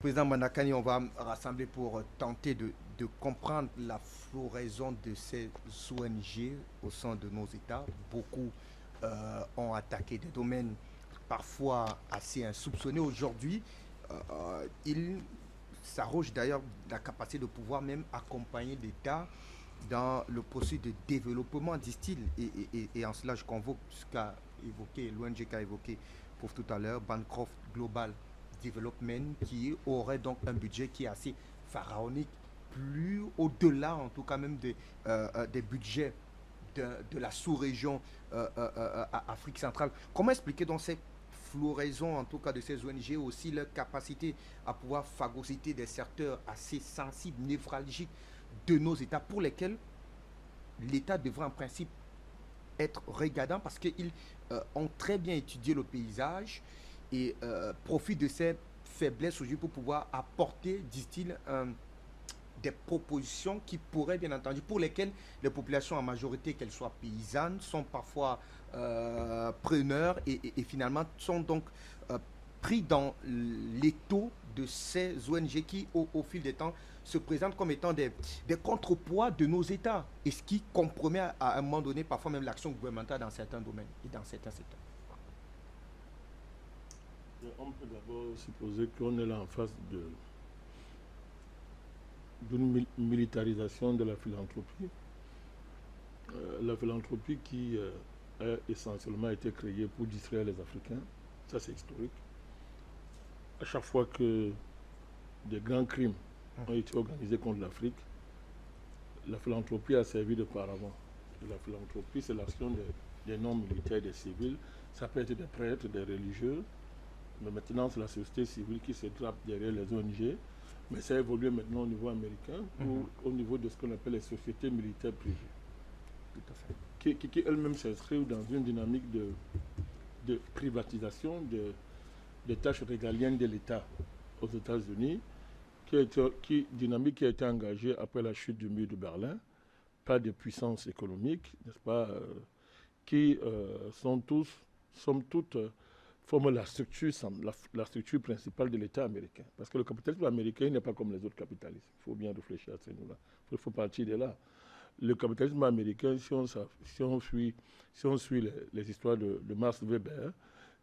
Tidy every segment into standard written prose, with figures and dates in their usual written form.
Président Manakani, on va rassembler pour tenter de comprendre la floraison de ces ONG au sein de nos États. Beaucoup ont attaqué des domaines parfois assez insoupçonnés. Aujourd'hui, ils s'arrogent d'ailleurs la capacité de pouvoir même accompagner l'État dans le processus de développement, disent-ils. Et en cela, je convoque ce qu'a évoqué, l'ONG qu'a évoqué pour tout à l'heure, Bancroft Global Development, qui aurait donc un budget qui est assez pharaonique, plus au-delà en tout cas même des budgets de la sous-région Afrique centrale. Comment expliquer donc cette floraison en tout cas de ces ONG, aussi leur capacité à pouvoir phagocyter des secteurs assez sensibles, névralgiques de nos États pour lesquels l'État devrait en principe être regardant parce qu'ils ont très bien étudié le paysage et profitent de ces faiblesses aujourd'hui pour pouvoir apporter, disent-ils, des propositions qui pourraient, bien entendu, pour lesquelles les populations en majorité, qu'elles soient paysannes, sont parfois preneurs et finalement sont donc euh, pris dans l'étau de ces ONG qui, au fil des temps, se présentent comme étant des contrepoids de nos États, et ce qui compromet à un moment donné parfois même l'action gouvernementale dans certains domaines et dans certains secteurs. On peut d'abord supposer qu'on est là en face d'une militarisation de la philanthropie. La philanthropie qui a essentiellement été créée pour distraire les Africains, ça c'est historique. À chaque fois que des grands crimes ont été organisés contre l'Afrique, la philanthropie a servi de paravent. La philanthropie, c'est l'action des non-militaires, des civils. Ça peut être des prêtres, des religieux, mais maintenant c'est la société civile qui se drape derrière les ONG. Mais ça a évolué maintenant au niveau américain ou au niveau de ce qu'on appelle les sociétés militaires privées, Tout à fait. qui elles-mêmes s'inscrivent dans une dynamique de privatisation des tâches régaliennes de l'État aux États-Unis, dynamique qui a été engagée après la chute du mur de Berlin par des puissances économiques, n'est-ce pas, qui somme toute, forment la structure principale de l'État américain. Parce que le capitalisme américain n'est pas comme les autres capitalismes. Il faut bien réfléchir à ce niveau-là. Il faut partir de là. Le capitalisme américain, si on suit les histoires de Max Weber,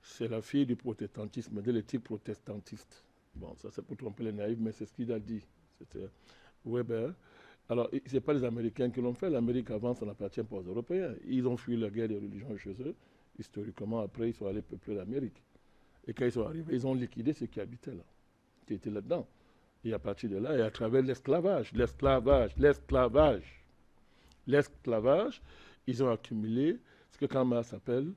c'est la fille du protestantisme, de l'éthique protestantiste. Bon, ça c'est pour tromper les naïfs, mais c'est ce qu'il a dit. C'était Weber. Alors, ce n'est pas les Américains qui l'ont fait. L'Amérique avant, ça n'appartient pas aux Européens. Ils ont fui la guerre des religions chez eux. Historiquement, après, ils sont allés peupler l'Amérique. Et quand ils sont arrivés, ils ont liquidé ceux qui habitaient là, qui étaient là-dedans. Et à partir de là, et à travers l'esclavage, ils ont accumulé ce que Karl Marx appelle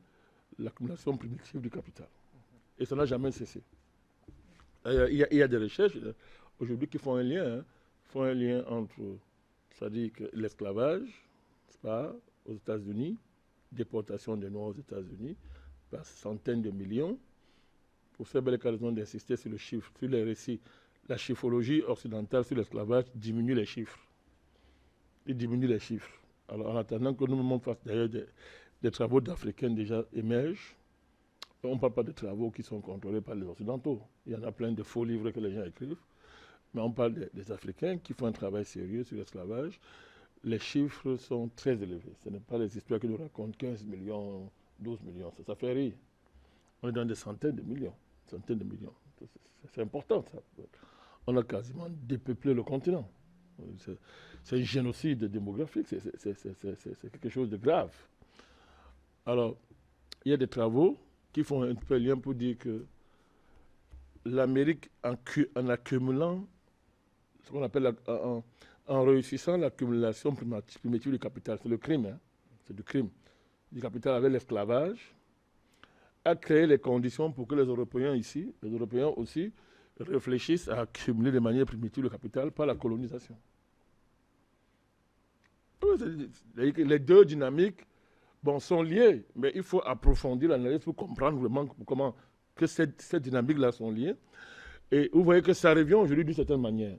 l'accumulation primitive du capital. Et ça n'a jamais cessé. Il y a des recherches aujourd'hui qui font un lien entre, c'est-à-dire que l'esclavage, c'est pas, aux États-Unis, déportation des Noirs aux États-Unis, par centaines de millions. Pour faire belle raison d'insister sur le chiffre, sur les récits. La chiffrologie occidentale sur l'esclavage diminue les chiffres. Il diminue les chiffres. Alors, en attendant que nous-mêmes fassions d'ailleurs des travaux d'Africains déjà émergent, on ne parle pas de travaux qui sont contrôlés par les Occidentaux. Il y en a plein de faux livres que les gens écrivent. Mais on parle des Africains qui font un travail sérieux sur l'esclavage. Les chiffres sont très élevés. Ce n'est pas les histoires qui nous racontent 15 millions, 12 millions. Ça fait rire. On est dans des centaines de millions. Centaines de millions. C'est important, ça. On a quasiment dépeuplé le continent. C'est un génocide démographique. C'est quelque chose de grave. Alors, il y a des travaux qui font un peu lien pour dire que l'Amérique, en accumulant, ce qu'on appelle en réussissant l'accumulation primitive du capital, c'est le crime, hein, c'est du crime, du capital avec l'esclavage, a créé les conditions pour que les Européens ici, les Européens aussi, réfléchissent à accumuler de manière primitive le capital par la colonisation. Les deux dynamiques sont liées, mais il faut approfondir l'analyse pour comprendre vraiment comment que ces dynamiques-là sont liées. Et vous voyez que ça revient aujourd'hui d'une certaine manière.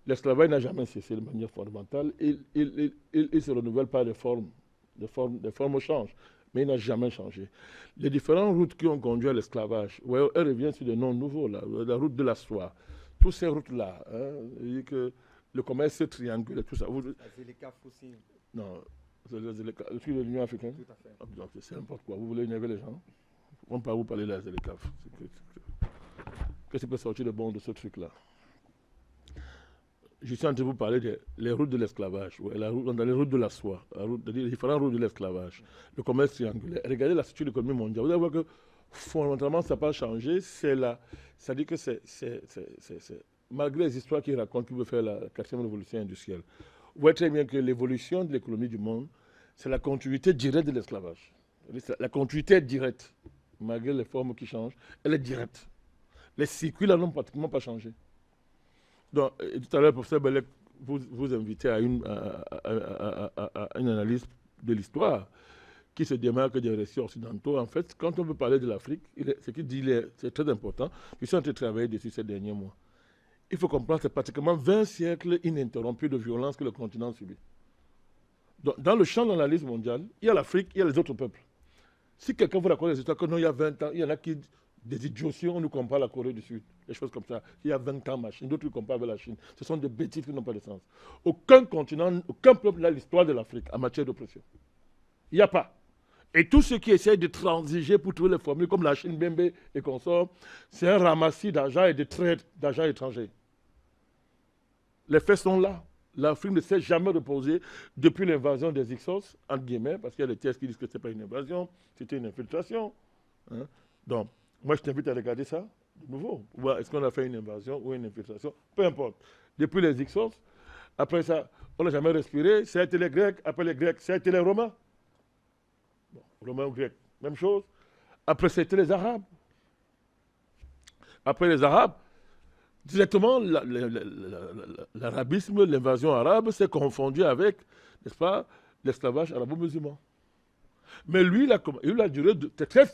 L'esclavage n'a jamais cessé de manière fondamentale. Il se renouvelle par des formes. Des formes changent, mais il n'a jamais changé. Les différentes routes qui ont conduit à l'esclavage, ouais, elles reviennent sur des noms nouveaux. La route de la soie, toutes ces routes-là, hein, que le commerce triangulaire, tout ça. aussi. Non, le truc de l'Union africaine. Tout à fait. C'est n'importe quoi. Vous voulez énerver les gens? On ne peut pas vous parler de la ZLECAf. Qu'est-ce qui peut sortir de bon de ce truc-là? Je suis en train de vous parler des routes de l'esclavage, dans les routes de la soie, les différentes routes de l'esclavage, le commerce triangulaire. Regardez la structure de l'économie mondiale. Vous allez voir que fondamentalement, ça n'a pas changé. C'est-à-dire que malgré les histoires qu'ils racontent qui veut faire la 4e révolution industrielle, vous voyez très bien que l'évolution de l'économie du monde, c'est la continuité directe de l'esclavage. La continuité est directe, malgré les formes qui changent, elle est directe. Les circuits là n'ont pratiquement pas changé. Donc, tout à l'heure, le professeur Bellec vous invitait à une analyse de l'histoire qui se démarque des récits occidentaux. En fait, quand on veut parler de l'Afrique, ce qu'il dit, c'est très important. Je suis en train de travailler dessus ces derniers mois. Il faut comprendre que c'est pratiquement 20 siècles ininterrompus de violence que le continent subit. Donc, dans le champ de l'analyse mondiale, il y a l'Afrique, il y a les autres peuples. Si quelqu'un vous raconte des histoires que non, il y a 20 ans, il y en a qui, des idioties, on nous compare à la Corée du Sud, des choses comme ça. Il y a 20 ans, machin, d'autres nous comparent avec la Chine. Ce sont des bêtises qui n'ont pas de sens. Aucun continent, aucun peuple n'a l'histoire de l'Afrique en matière d'oppression. Il n'y a pas. Et tous ceux qui essayent de transiger pour trouver les formules comme la Chine, Bembe et consorts, c'est un ramassis d'argent et de traite d'argent étranger. Les faits sont là. L'Afrique ne s'est jamais reposée depuis l'invasion des Hyksos, entre guillemets, parce qu'il y a des thèses qui disent que ce n'était pas une invasion, c'était une infiltration. Hein? Donc, moi, je t'invite à regarder ça de nouveau. Est-ce qu'on a fait une invasion ou une infiltration? Peu importe. Depuis les Hyksos, après ça, on n'a jamais respiré. Ça a été les Grecs, après les Grecs, ça a été les Romains. Bon, Romains ou Grecs, même chose. Après, c'était les Arabes. Après les Arabes, directement, l'arabisme, l'invasion arabe s'est confondu avec, n'est-ce pas, l'esclavage arabo-musulman. Mais lui, il a duré 13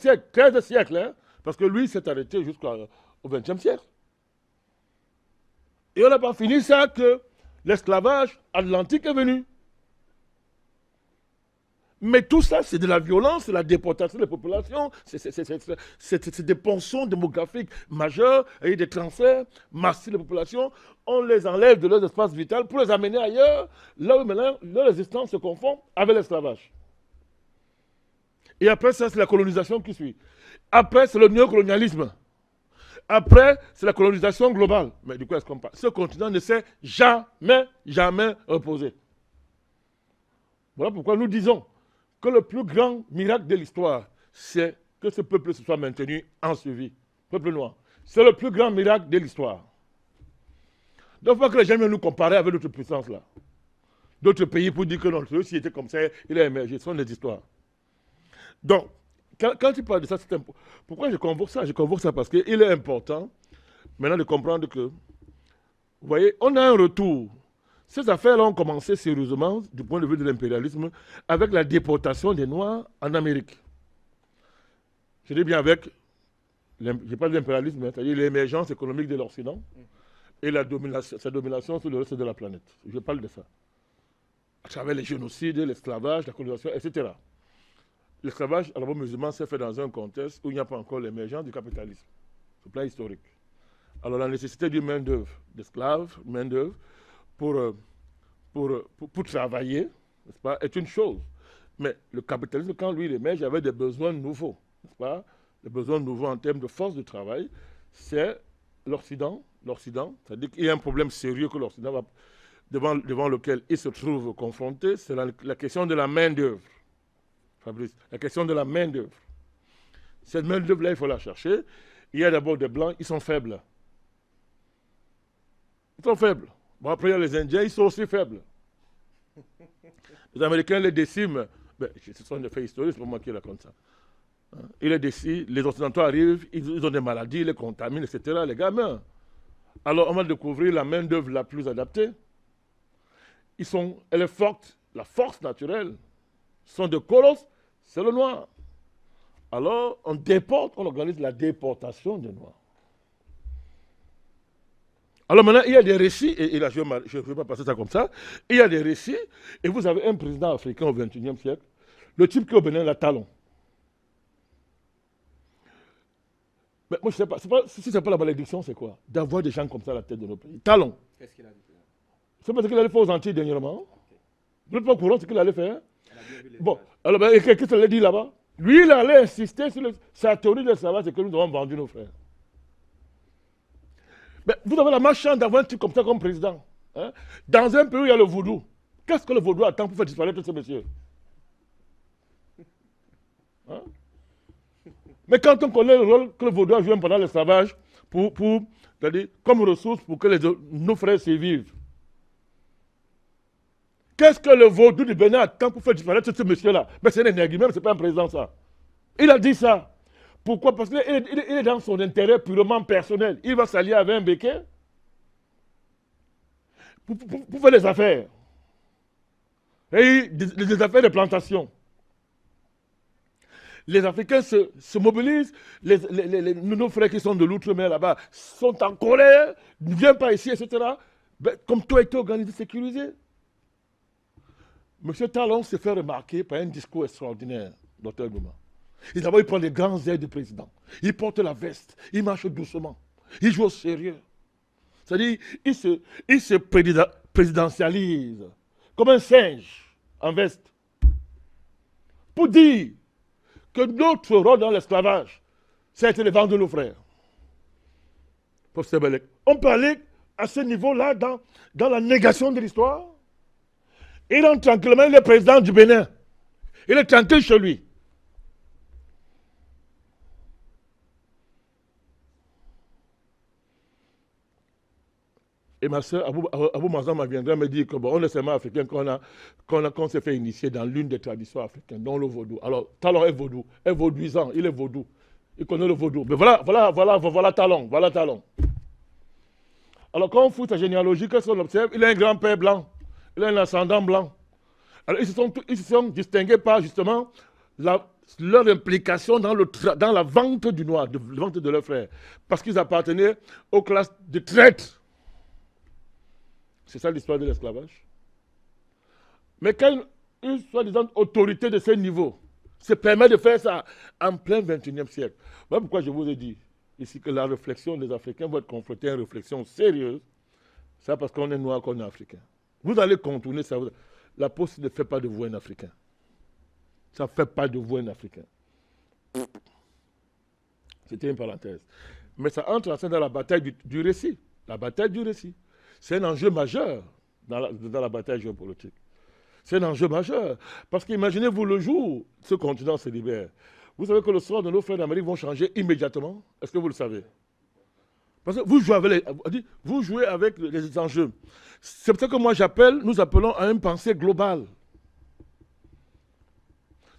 siècles, hein, parce que lui, s'est arrêté jusqu'au XXe siècle. Et on n'a pas fini ça que l'esclavage atlantique est venu. Mais tout ça, c'est de la violence, c'est la déportation des populations, c'est des ponçons démographiques majeurs, et des transferts massifs de populations. On les enlève de leur espace vital pour les amener ailleurs, là où maintenant leur existence se confond avec l'esclavage. Et après ça, c'est la colonisation qui suit. Après, c'est le néocolonialisme. Après, c'est la colonisation globale. Mais du coup, est-ce qu'on parle? Ce continent ne s'est jamais reposé. Voilà pourquoi nous disons que le plus grand miracle de l'histoire, c'est que ce peuple se soit maintenu en survie. Peuple noir. C'est le plus grand miracle de l'histoire. Donc, il ne faut pas que les gens viennent nous comparer avec d'autres puissances là. D'autres pays pour dire que notre société comme ça, il a émergé. Ce sont des histoires. Donc, quand tu parles de ça, c'est important. Pourquoi je convoque ça? Je convoque ça parce qu'il est important maintenant de comprendre que, vous voyez, on a un retour. Ces affaires-là ont commencé sérieusement, du point de vue de l'impérialisme, avec la déportation des Noirs en Amérique. Je dis bien avec, je parle de l'impérialisme, c'est-à-dire l'émergence économique de l'Occident et sa domination sur le reste de la planète. Je parle de ça. À travers les génocides, l'esclavage, la colonisation, etc. L'esclavage arabo-musulman s'est fait dans un contexte où il n'y a pas encore l'émergence du capitalisme, sur le plan historique. Alors la nécessité d'une main-d'œuvre, d'esclaves, main-d'œuvre, pour travailler, n'est-ce pas, est une chose. Mais le capitalisme, quand lui il émerge, avait des besoins nouveaux, n'est-ce pas? Des besoins nouveaux en termes de force de travail, c'est l'Occident, c'est-à-dire qu'il y a un problème sérieux que l'Occident va, devant lequel il se trouve confronté, c'est la question de la main-d'œuvre. Fabrice, la question de la main-d'œuvre. Cette main-d'œuvre-là, il faut la chercher. Il y a d'abord des Blancs, ils sont faibles. Ils sont faibles. Bon, après, il y a les Indiens, ils sont aussi faibles. Les Américains les déciment. Ben, ce sont des faits historiques, c'est pas moi qui raconte ça. Hein? Ils les déciment, les Occidentaux arrivent, ils ont des maladies, ils les contaminent, etc. Les gars meurent. Alors, on va découvrir la main-d'œuvre la plus adaptée. Elle est forte, la force naturelle. Sont de colosses, c'est le noir. Alors, on organise la déportation des Noirs. Alors maintenant, il y a des récits, et là je ne vais pas passer ça comme ça, il y a des récits, et vous avez un président africain au XXIe siècle, le type qui est au Bénin, la Talon. Mais moi, je ne sais pas, si ce n'est pas la malédiction, c'est quoi? D'avoir des gens comme ça à la tête de nos pays. Talon. Qu'est-ce qu'il a dit? C'est pas ce qu'il allait faire aux Antilles dernièrement. Vous n'êtes pas au courant de ce qu'il allait faire? Bon, alors ben, qu'est-ce qu'il a dit là-bas? Lui, il allait insister sur sa théorie de savoir c'est que nous avons vendu nos frères. Mais vous avez la malchance d'avoir un type comme ça comme président. Hein? Dans un pays où il y a le vaudou, qu'est-ce que le vaudou attend pour faire disparaître ce monsieur? Hein? Mais quand on connaît le rôle que le vaudou a joué pendant l'esclavage, c'est-à-dire comme ressource pour que nos frères survivent, qu'est-ce que le vaudou du Bénin attend pour faire disparaître ce monsieur-là? Mais c'est un énergie, même, ce n'est pas un président, ça. Il a dit ça. Pourquoi? Parce qu'il est dans son intérêt purement personnel. Il va s'allier avec un béquet pour faire des affaires. Et des affaires de plantation. Les Africains se mobilisent, nos frères qui sont de l'outre-mer là-bas sont en colère, ne viennent pas ici, etc. Ben, comme tout a été organisé, sécurisé. M. Talon s'est fait remarquer par un discours extraordinaire, Dr. Gouma. D'abord, il prend les grands airs du président. Il porte la veste, il marche doucement, il joue au sérieux. C'est-à-dire, il se présidentialise comme un singe en veste pour dire que notre rôle dans l'esclavage, c'est de vendre nos frères. On peut aller à ce niveau-là dans la négation de l'histoire. Il entre tranquillement, il est président du Bénin. Il est tranquille chez lui. Et ma soeur, Abou Mazam viendra me dire que bon, on est seulement africain qu'on s'est fait initier dans l'une des traditions africaines, dont le vaudou. Alors, Talon est vaudou, est vaudouisant, il est vaudou. Il connaît le vaudou. Mais voilà Talon, voilà Talon. Alors, quand on fout sa généalogie, qu'est-ce qu'on observe? Il a un grand-père blanc, il a un ascendant blanc. Alors, ils se sont distingués par, justement, leur implication dans la vente du noir, la vente de leurs frères. Parce qu'ils appartenaient aux classes de traîtres. C'est ça l'histoire de l'esclavage. Mais quand une soi-disant autorité de ce niveau se permet de faire ça en plein 21e siècle, voilà pourquoi je vous ai dit ici que la réflexion des Africains va être confrontée à une réflexion sérieuse. C'est parce qu'on est noir qu'on est africain. Vous allez contourner ça. La poste ne fait pas de vous un Africain. Ça ne fait pas de vous un Africain. C'était une parenthèse. Mais ça entre en scène dans la bataille du récit. La bataille du récit. C'est un enjeu majeur dans la bataille géopolitique. C'est un enjeu majeur. Parce qu'imaginez-vous le jour où ce continent se libère. Vous savez que le sort de nos frères d'Amérique vont changer immédiatement. Est-ce que vous le savez? Parce que vous jouez avec les enjeux. C'est pour ça que moi nous appelons à une pensée globale.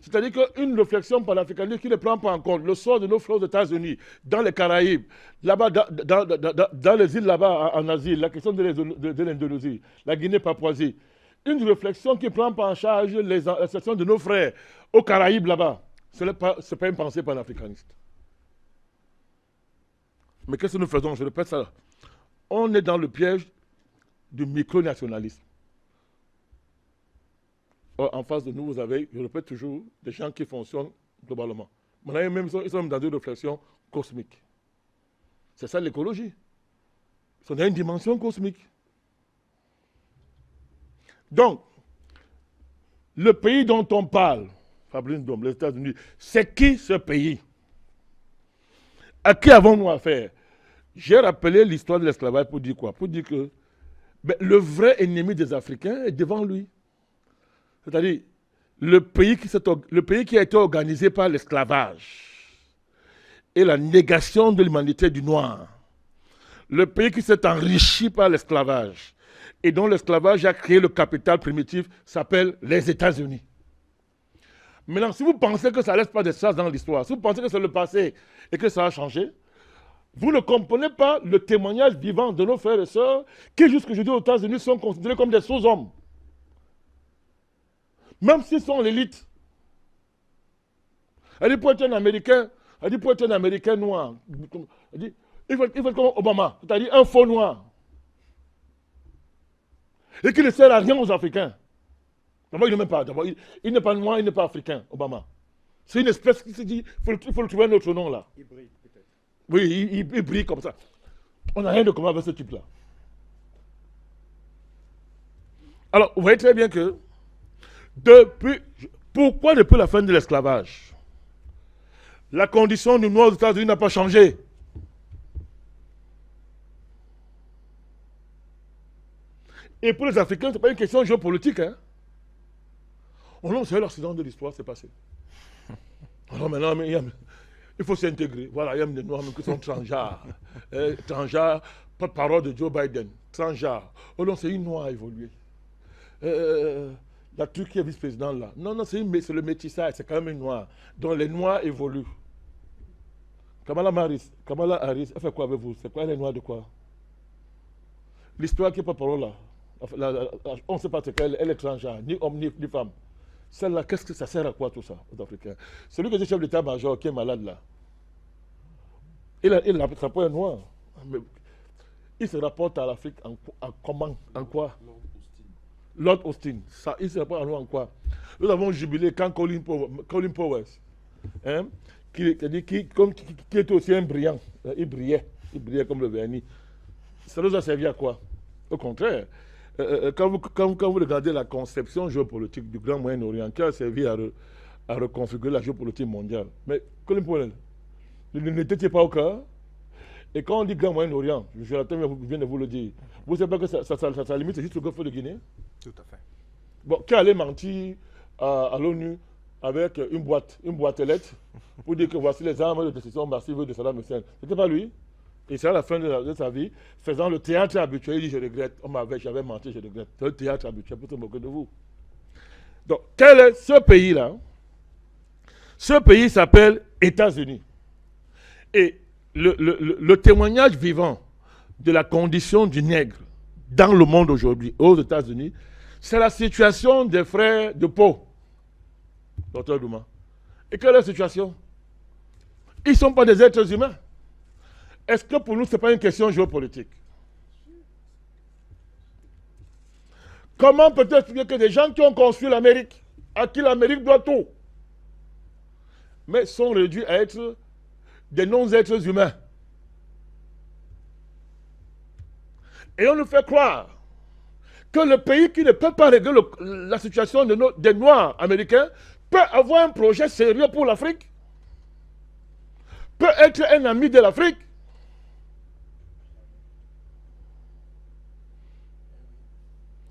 C'est-à-dire qu'une réflexion panafricaniste qui ne prend pas en compte le sort de nos frères aux États-Unis, dans les Caraïbes, là-bas, dans les îles là-bas en Asie, la question de l'Indonésie, la Guinée-Papouasie, une réflexion qui ne prend pas en charge les situations de nos frères aux Caraïbes là-bas, ce n'est pas une pensée panafricaniste. Mais qu'est-ce que nous faisons? Je répète ça. On est dans le piège du micronationalisme. En face de nous, vous avez, je répète toujours, des gens qui fonctionnent globalement. Ils sont dans une réflexion cosmique. C'est ça l'écologie. Ils sont dans une dimension cosmique. Donc, le pays dont on parle, Fabrice Ndom, les États-Unis, c'est qui ce pays? À qui avons-nous affaire? J'ai rappelé l'histoire de l'esclavage pour dire quoi? Pour dire que le vrai ennemi des Africains est devant lui. C'est-à-dire, le pays qui a été organisé par l'esclavage et la négation de l'humanité du noir, le pays qui s'est enrichi par l'esclavage et dont l'esclavage a créé le capital primitif s'appelle les États-Unis. Maintenant, si vous pensez que ça ne laisse pas de traces dans l'histoire, si vous pensez que c'est le passé et que ça a changé, vous ne comprenez pas le témoignage vivant de nos frères et sœurs qui, jusqu'aujourd'hui aux États-Unis, sont considérés comme des sous-hommes. Même s'ils sont l'élite. Elle dit pour être un Américain, noir, il faut être comme Obama, c'est-à-dire un faux noir. Et qui ne sert à rien aux Africains. D'abord, il n'est pas noir, il n'est pas africain, Obama. C'est une espèce qui se dit, il faut le trouver un autre nom là. Hybride, peut-être. Oui, il brille comme ça. On n'a rien de commun avec ce type-là. Alors, vous voyez très bien que pourquoi depuis la fin de l'esclavage, la condition du noir aux États-Unis n'a pas changé? Et pour les Africains, ce n'est pas une question géopolitique. Hein? Oh non, c'est l'accident de l'histoire, c'est passé. Alors maintenant, il faut s'intégrer. Voilà, il y a des noirs qui sont transgenres. Transgenres, pas de parole de Joe Biden. Transgenres. Oh non, c'est une noire évoluée. La Turquie est vice-président là. Non, non, c'est le métissage, c'est quand même une noire. Donc les noirs évoluent. Kamala Harris, elle fait quoi avec vous? C'est quoi, elle est noire de quoi? L'histoire qui est pas parole là. On ne sait pas ce qu'elle est transgenre, ni homme ni femme. Celle-là, qu'est-ce que ça sert à quoi tout ça aux Africains? Celui qui est chef d'état-major, qui est malade là, il n'a pas un noir. Mais il se rapporte à l'Afrique en comment? En quoi? Lord Austin. Ça, il se rapporte à nous en quoi? Nous avons jubilé quand Colin Powell, hein, qui était aussi un brillant, il brillait comme le vernis. Ça nous a servi à quoi? Au contraire. Quand vous regardez la conception géopolitique du Grand Moyen-Orient, qui a servi à reconfigurer la géopolitique mondiale, mais Colin Powell, n'était pas au cœur. Et quand on dit Grand Moyen-Orient, Jonathan vient de vous le dire, vous ne savez pas que ça limite, c'est juste le Golfe de Guinée? Tout à fait. Bon, qui allait mentir à l'ONU avec une boîte aux lettres pour dire que voici les armes de destruction massive de Saddam Hussein? C'était pas lui. Et c'est à la fin de sa vie, faisant le théâtre habituel, il dit je regrette, j'avais menti, je regrette. C'est le théâtre habituel pour se moquer de vous. Donc, quel est ce pays-là? Ce pays s'appelle États-Unis. Et le témoignage vivant de la condition du nègre dans le monde aujourd'hui, aux États-Unis, c'est la situation des frères de Pau, docteur Douma. Et quelle est la situation? Ils ne sont pas des êtres humains. Est-ce que pour nous, ce n'est pas une question géopolitique? Comment peut-on expliquer que des gens qui ont construit l'Amérique, à qui l'Amérique doit tout, mais sont réduits à être des non-êtres humains? Et on nous fait croire que le pays qui ne peut pas régler la situation des Noirs américains peut avoir un projet sérieux pour l'Afrique, peut être un ami de l'Afrique.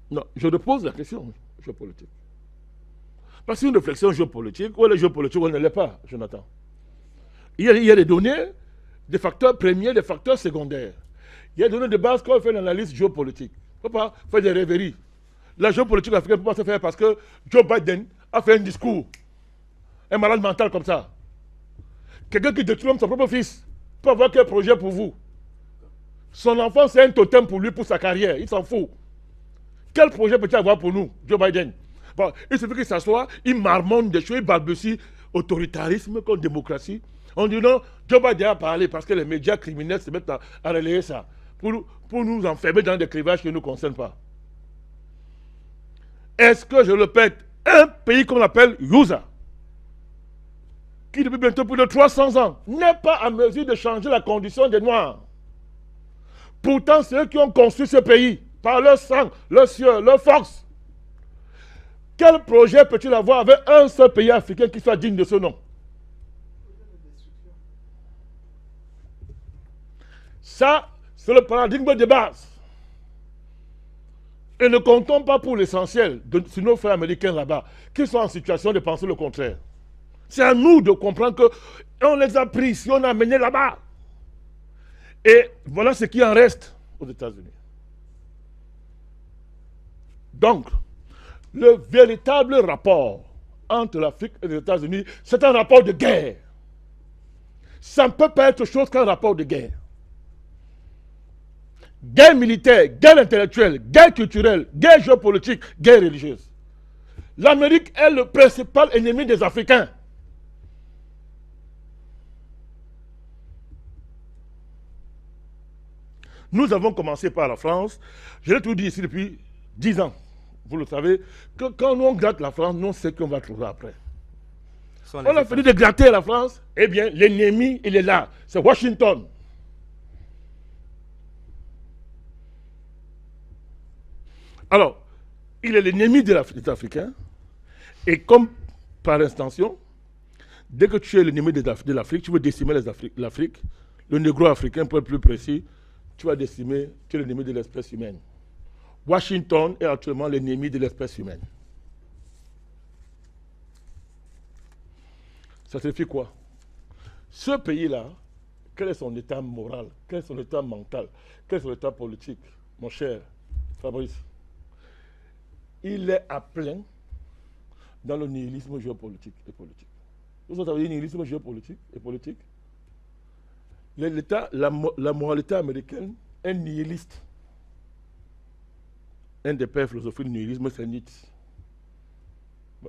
Non, je repose la question géopolitique. Parce qu'une réflexion géopolitique, ou elle est géopolitique, ou elle ne l'est pas, Jonathan. Il y a des données, des facteurs premiers, des facteurs secondaires. Il y a des données de base quand on fait une analyse géopolitique. Il ne faut pas faire des rêveries. La géopolitique africaine ne peut pas se faire parce que Joe Biden a fait un discours. Un malade mental comme ça. Quelqu'un qui détruit son propre fils peut avoir quel projet pour vous? Son enfant, c'est un totem pour lui, pour sa carrière. Il s'en fout. Quel projet peut-il avoir pour nous, Joe Biden? Bon, il suffit qu'il s'assoit, il marmonne des choses, il balbutie autoritarisme comme démocratie. On dit non, Joe Biden a parlé parce que les médias criminels se mettent à relayer ça. Pour nous enfermer dans des clivages qui ne nous concernent pas. Est-ce que, je le répète, un pays qu'on appelle USA, qui depuis bientôt plus de 300 ans, n'est pas à mesure de changer la condition des Noirs? Pourtant, c'est eux qui ont construit ce pays, par leur sang, leur sueur, leur force. Quel projet peut-il avoir avec un seul pays africain qui soit digne de ce nom? Ça, c'est le paradigme de base. Et ne comptons pas pour l'essentiel sur nos frères américains là-bas, qui sont en situation de penser le contraire. C'est à nous de comprendre qu'on les a pris, si on a amené là-bas. Et voilà ce qui en reste aux États-Unis. Donc, le véritable rapport entre l'Afrique et les États-Unis, c'est un rapport de guerre. Ça ne peut pas être autre chose qu'un rapport de guerre. Guerre militaire, guerre intellectuelle, guerre culturelle, guerre géopolitique, guerre religieuse. L'Amérique est le principal ennemi des Africains. Nous avons commencé par la France. Je l'ai tout dit ici depuis 10 ans. Vous le savez, que quand on gratte la France, nous on sait qu'on va trouver après. On a fini de gratter la France. Eh bien, l'ennemi, il est là. C'est Washington. Alors, il est l'ennemi des Africains. Et comme par extension, dès que tu es l'ennemi de l'Afrique, tu veux décimer l'Afrique, le négro-africain, pour être plus précis, tu vas décimer, tu es l'ennemi de l'espèce humaine. Washington est actuellement l'ennemi de l'espèce humaine. Ça signifie quoi? Ce pays-là, quel est son état moral? Quel est son état mental? Quel est son état politique? Mon cher Fabrice, il est à plein dans le nihilisme géopolitique et politique. Vous avez dit nihilisme géopolitique et politique? La moralité américaine est nihiliste. Un des pères philosophiques du nihilisme, c'est Nietzsche.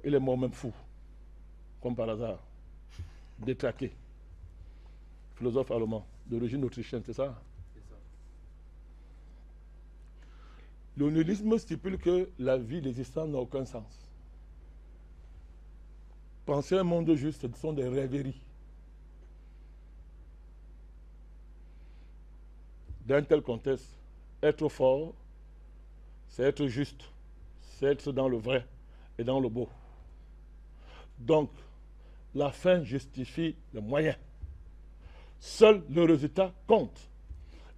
Il est mort même fou, comme par hasard. Détraqué. Philosophe allemand, d'origine autrichienne, c'est ça? C'est ça. Le nihilisme stipule que la vie existante n'a aucun sens. Penser un monde juste, ce sont des rêveries. Dans un tel contexte, être fort, c'est être juste, c'est être dans le vrai et dans le beau. Donc, la fin justifie le moyen. Seul le résultat compte.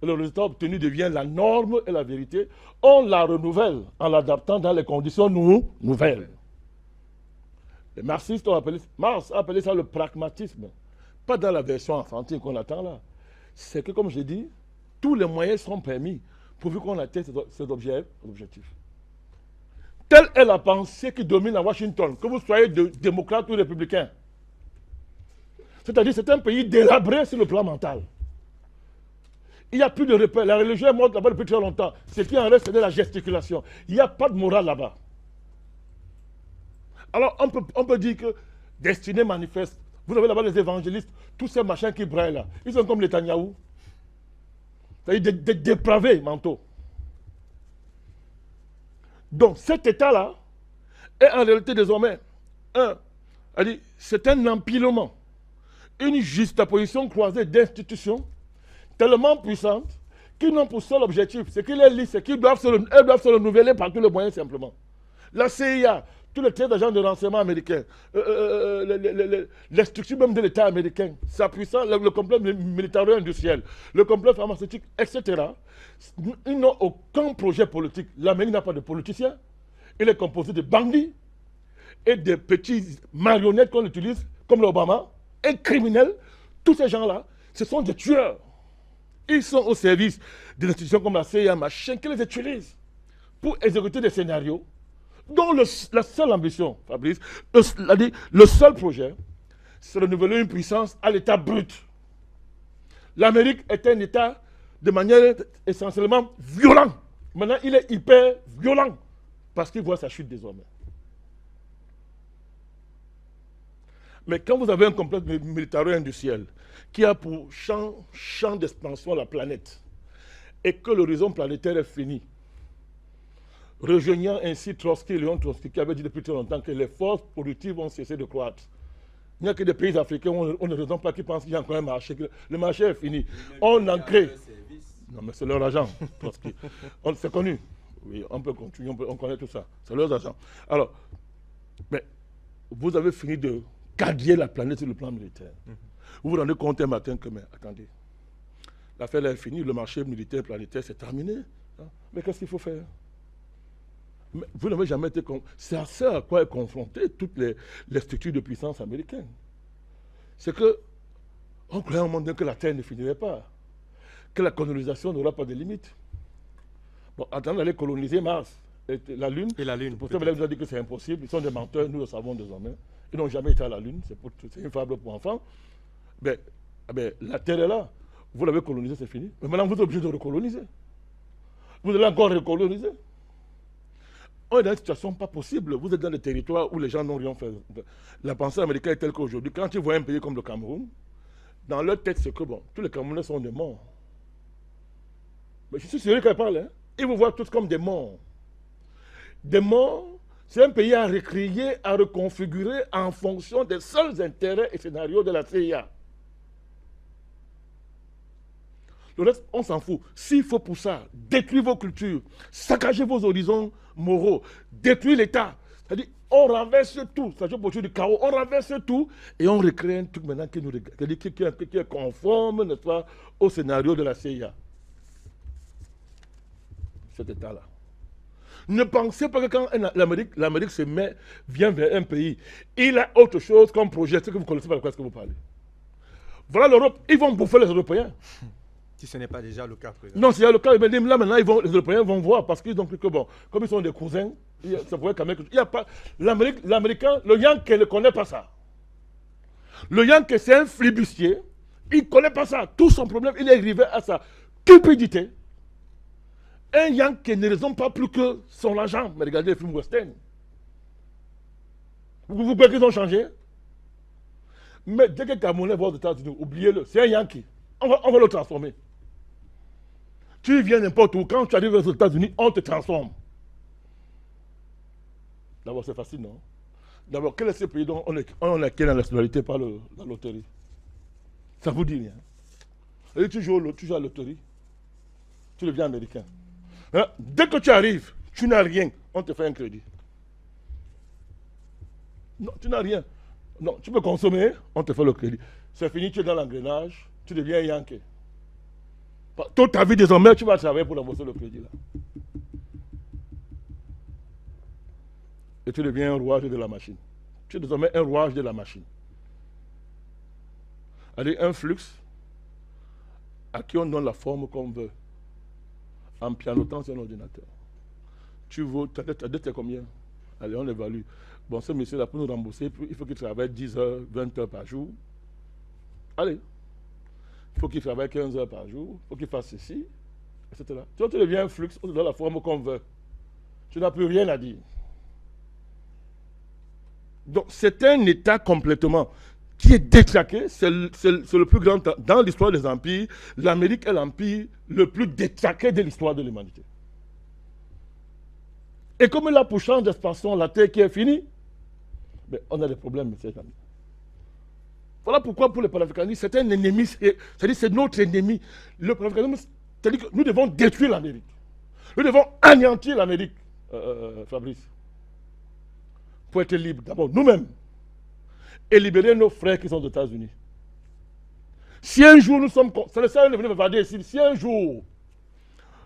Et le résultat obtenu devient la norme et la vérité. On la renouvelle en l'adaptant dans les conditions nouvelles. Les marxistes ont appelé, Marx a appelé ça le pragmatisme. Pas dans la version enfantine qu'on attend là. C'est que, comme je dis, tous les moyens sont permis pourvu qu'on atteigne ces objectifs. Telle est la pensée qui domine à Washington, que vous soyez démocrate ou républicain. C'est-à-dire que c'est un pays délabré sur le plan mental. Il n'y a plus de repères. La religion est morte là-bas depuis très longtemps. Ce qui en reste, c'est de la gesticulation. Il n'y a pas de morale là-bas. Alors, on peut dire que destinée manifeste. Vous avez là-bas les évangélistes, tous ces machins qui braillent là. Ils sont comme les Netanyahou. C'est-à-dire des dépravés mentaux. Donc, cet état-là est en réalité désormais c'est un empilement, une juxtaposition croisée d'institutions tellement puissantes qui n'ont pour seul objectif, c'est qu'ils les lisent, c'est qu'elles doivent se renouveler par tous les moyens simplement. La CIA, tous les tiers d'agents de renseignement américains, les structures même de l'État américain, sa puissance, le complexe militaro-industriel, le complexe pharmaceutique, etc., ils n'ont aucun projet politique. L'Amérique n'a pas de politiciens. Il est composé de bandits et de petits marionnettes qu'on utilise, comme l'Obama, et criminels. Tous ces gens-là, ce sont des tueurs. Ils sont au service des institutions comme la CIA, machin, qui les utilisent pour exécuter des scénarios dont la seule ambition, Fabrice, le seul projet, c'est de renouveler une puissance à l'état brut. L'Amérique est un État de manière essentiellement violent. Maintenant, il est hyper violent parce qu'il voit sa chute désormais. Mais quand vous avez un complexe militaro-industriel qui a pour champ d'expansion la planète et que l'horizon planétaire est fini, rejoignant ainsi Trotsky, Léon Trotsky, qui avait dit depuis très longtemps que les forces productives vont cesser de croître. Il n'y a que des pays africains où on ne raisonne pas qui pensent qu'il y a encore un marché. Le marché est fini. On en crée. Non, mais c'est leur argent, Trotsky. C'est connu. Oui, on peut continuer, on connaît tout ça. C'est leur argent. Alors, mais vous avez fini de quadriller la planète sur le plan militaire. Vous vous rendez compte un matin que, mais attendez, l'affaire est finie, le marché militaire planétaire, c'est terminé. Mais qu'est-ce qu'il faut faire? Mais vous n'avez jamais été... C'est à ça à quoi est confrontée toutes les structures de puissance américaines. C'est que on croyait un moment donné que la Terre ne finirait pas, que la colonisation n'aura pas de limites. Bon, attendez d'aller coloniser Mars, la Lune. Et la Lune. Pourtant, vous avez dit que c'est impossible. Ils sont des menteurs, nous le savons désormais. Ils n'ont jamais été à la Lune, c'est une fable pour enfants. Mais la Terre est là. Vous l'avez colonisée, c'est fini. Mais maintenant, vous êtes obligé de recoloniser. Vous allez encore recoloniser. On est dans une situation pas possible. Vous êtes dans des territoires où les gens n'ont rien fait. La pensée américaine est telle qu'aujourd'hui, quand ils voient un pays comme le Cameroun, dans leur tête, c'est que bon, tous les Camerounais sont des morts. Mais je suis sérieux quand ils parlent. Ils vous voient tous comme des morts. Des morts C'est un pays à recréer, à reconfigurer en fonction des seuls intérêts et scénarios de la CIA. Le reste, on s'en fout. S'il faut pour ça détruire vos cultures, saccager vos horizons moraux, détruire l'État, c'est-à-dire on renverse tout, ça joue pour du chaos, on renverse tout et on recrée un truc maintenant qui est conforme, n'est-ce pas, au scénario de la CIA. Cet État-là. Ne pensez pas que quand l'Amérique vient vers un pays, il a autre chose comme projet, ce que vous connaissez pas de quoi est-ce que vous parlez. Voilà l'Europe, ils vont bouffer les Européens. Si ce n'est pas déjà le cas, président. Non, c'est le cas, mais là maintenant, les Européens vont voir parce qu'ils ont cru que bon, comme ils sont des cousins, ça pourrait quand même. Il y a pas. L'Américain, le Yankee ne connaît pas ça. Le Yankee, c'est un flibustier, il ne connaît pas ça. Tout son problème, il est arrivé à sa cupidité. Un Yankee ne raisonne pas plus que son argent. Mais regardez les films western. Vous croyez qu'ils ont changé? Mais dès que Camerounais va aux États-Unis, oubliez-le, c'est un Yankee. On va le transformer. Tu viens n'importe où, quand tu arrives aux États-Unis, on te transforme. D'abord, c'est facile, non? D'abord, quel est ce pays dont on acquiert la nationalité par la loterie? Ça vous dit rien. Et tu joues à la loterie, tu deviens américain. Hein? Dès que tu arrives, tu n'as rien, on te fait un crédit. Non, tu n'as rien. Non, tu peux consommer, on te fait le crédit. C'est fini, tu es dans l'engrenage, tu deviens Yankee. Toute ta vie, désormais, tu vas travailler pour rembourser le crédit là. Et tu deviens un rouage de la machine. Tu es désormais un rouage de la machine. Allez, un flux à qui on donne la forme qu'on veut. En pianotant sur un ordinateur. Tu veux, ta dette est combien? Allez, on évalue. Bon, ce monsieur-là, pour nous rembourser, il faut qu'il travaille 10 heures, 20 heures par jour. Allez. Il faut qu'il travaille 15 heures par jour. Il faut qu'il fasse ceci, etc. Tu deviens un flux, on te donne la forme qu'on veut. Tu n'as plus rien à dire. Donc, c'est un État complètement qui est détraqué. C'est le plus grand. Dans l'histoire des empires, l'Amérique est l'empire le plus détraqué de l'histoire de l'humanité. Et comme là, pour changer d'expansion, la Terre qui est finie, ben, on a des problèmes, mes amis. Voilà pourquoi pour le panafricanisme, c'est un ennemi, c'est-à-dire c'est notre ennemi. Le panafricanisme, c'est-à-dire que nous devons détruire l'Amérique. Nous devons anéantir l'Amérique, Fabrice. Pour être libre, d'abord nous-mêmes. Et libérer nos frères qui sont aux États-Unis. Si un jour nous sommes... C'est le seul venu me parler ici. Si un jour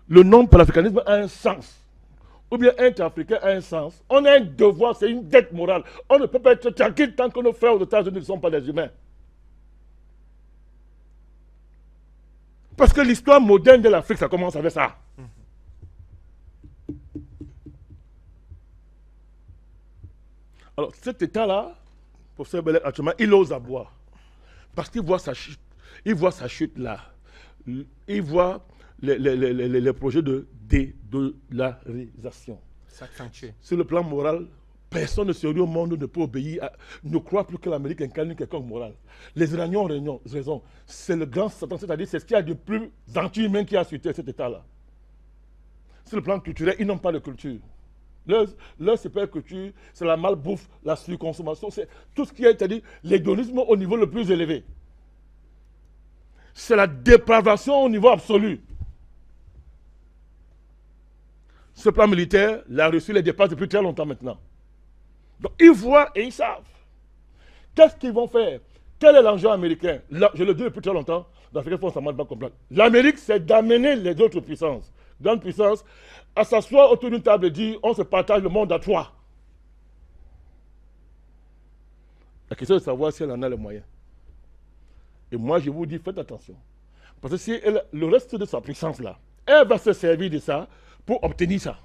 le nom panafricanisme a un sens, ou bien inter-africain a un sens, on a un devoir, c'est une dette morale. On ne peut pas être tranquille tant que nos frères aux États-Unis ne sont pas des humains. Parce que l'histoire moderne de l'Afrique, ça commence avec ça. Alors, cet État-là, professeur Bellet, actuellement, il ose aboyer. Parce qu'il voit sa chute. Il voit sa chute là. Il voit les projets de dédollarisation. S'accentuer. Sur le plan moral, personne ne sérieux au monde ne peut obéir, ne croit plus que l'Amérique incarne quelconque morale. Les Iraniens ont raison. C'est le grand Satan, c'est-à-dire c'est ce qu'il y a de plus anti-humain qui a suité cet État-là. Sur le plan culturel, ils n'ont pas de culture. Leur super culture, c'est la malbouffe, la surconsommation, c'est tout ce qui est, c'est-à-dire l'hédonisme au niveau le plus élevé. C'est la dépravation au niveau absolu. Ce plan militaire, la Russie les dépasse depuis très longtemps maintenant. Donc ils voient et ils savent. Qu'est-ce qu'ils vont faire? Quel est l'enjeu américain? Là, je le dis depuis très longtemps, l'Afrique France, ça ne va pas comprendre. L'Amérique, c'est d'amener les autres puissances, grandes puissances, à s'asseoir autour d'une table et dire on se partage le monde à trois. La question est de savoir si elle en a les moyens. Et moi, je vous dis, faites attention. Parce que si le reste de sa puissance là, elle va se servir de ça pour obtenir ça.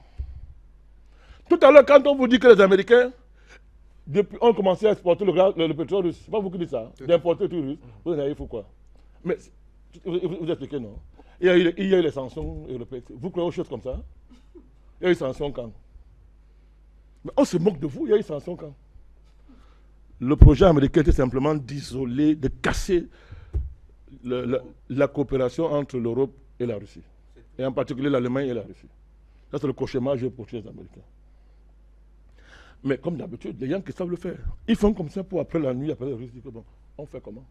Tout à l'heure, quand on vous dit que les Américains ont commencé à exporter le pétrole russe, c'est pas vous qui dites ça, d'importer tout russe, vous en avez fait quoi? Mais vous expliquez, non? Il y a eu les sanctions européennes. Vous croyez aux choses comme ça? Il y a eu des sanctions quand? Mais on se moque de vous, il y a eu des sanctions quand? Le projet américain était simplement d'isoler, de casser la coopération entre l'Europe et la Russie. Et en particulier l'Allemagne et la Russie. Ça, c'est le cauchemar pour les Américains. Mais comme d'habitude, les gens qui savent le faire, ils font comme ça pour après la nuit, après le Russes disent que bon, on fait comment?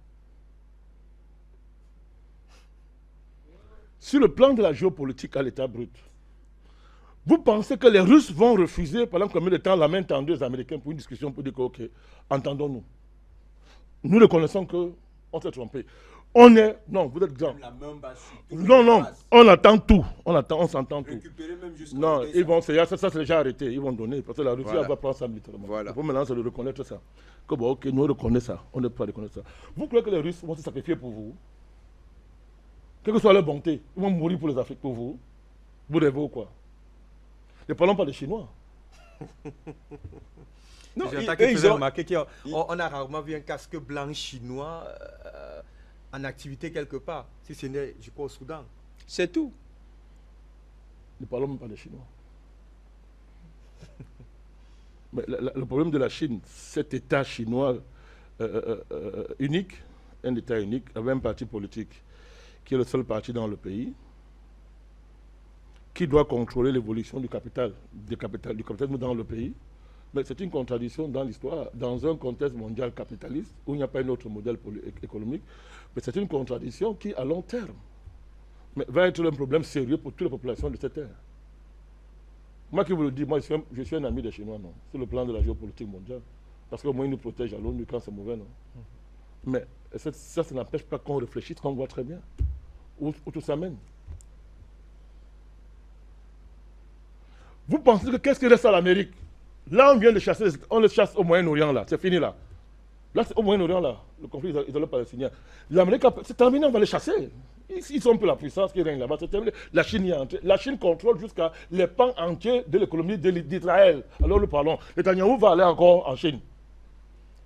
Sur le plan de la géopolitique à l'état brut, vous pensez que les Russes vont refuser pendant combien de temps la main tendue aux Américains pour une discussion pour dire que, ok, entendons-nous. Nous reconnaissons qu'on s'est trompé. On est... Non, vous êtes grand. Non, on attend tout. On s'entend tout. Non, ils vont... Ça c'est déjà arrêté. Ils vont donner. Parce que la Russie va prendre ça militairement. Il faut maintenant se le reconnaître ça. Que bon, ok, nous reconnaissons ça. On ne peut pas reconnaître ça. Vous croyez que les Russes vont se sacrifier pour vous? Quelle que soit leur bonté, ils vont mourir pour les Africains, pour vous. Vous rêvez ou quoi? Ne parlons pas des Chinois. Non, ils ont remarqué qu'on a rarement vu un casque blanc chinois en activité quelque part. Si ce n'est, je crois, au Soudan. C'est tout. Ne parlons même pas des Chinois. Mais le problème de la Chine, cet État chinois unique, un État unique, avec un parti politique qui est le seul parti dans le pays, qui doit contrôler l'évolution du capitalisme dans le pays. Mais c'est une contradiction dans l'histoire, dans un contexte mondial capitaliste, où il n'y a pas un autre modèle économique. Mais c'est une contradiction qui, à long terme, va être un problème sérieux pour toutes les populations de cette terre. Moi qui vous le dis, moi je suis un ami des Chinois, non, sur le plan de la géopolitique mondiale. Parce qu'au moins ils nous protègent à l'ONU quand c'est mauvais, non. Mais ça n'empêche pas qu'on réfléchisse, qu'on voit très bien où tout ça mène. Vous pensez que qu'est-ce qui reste à l'Amérique? Là, on vient de chasser, on le chasse au Moyen-Orient, là, c'est fini là. Là, c'est au Moyen-Orient, là, le conflit israélo-palestinien. L'Amérique, c'est terminé, on va les chasser. Ils sont un peu la puissance qui règne là-bas, c'est terminé. La Chine y est entrée. La Chine contrôle jusqu'à les pans entiers de l'économie d'Israël. Alors nous parlons. Netanyahou va aller encore en Chine.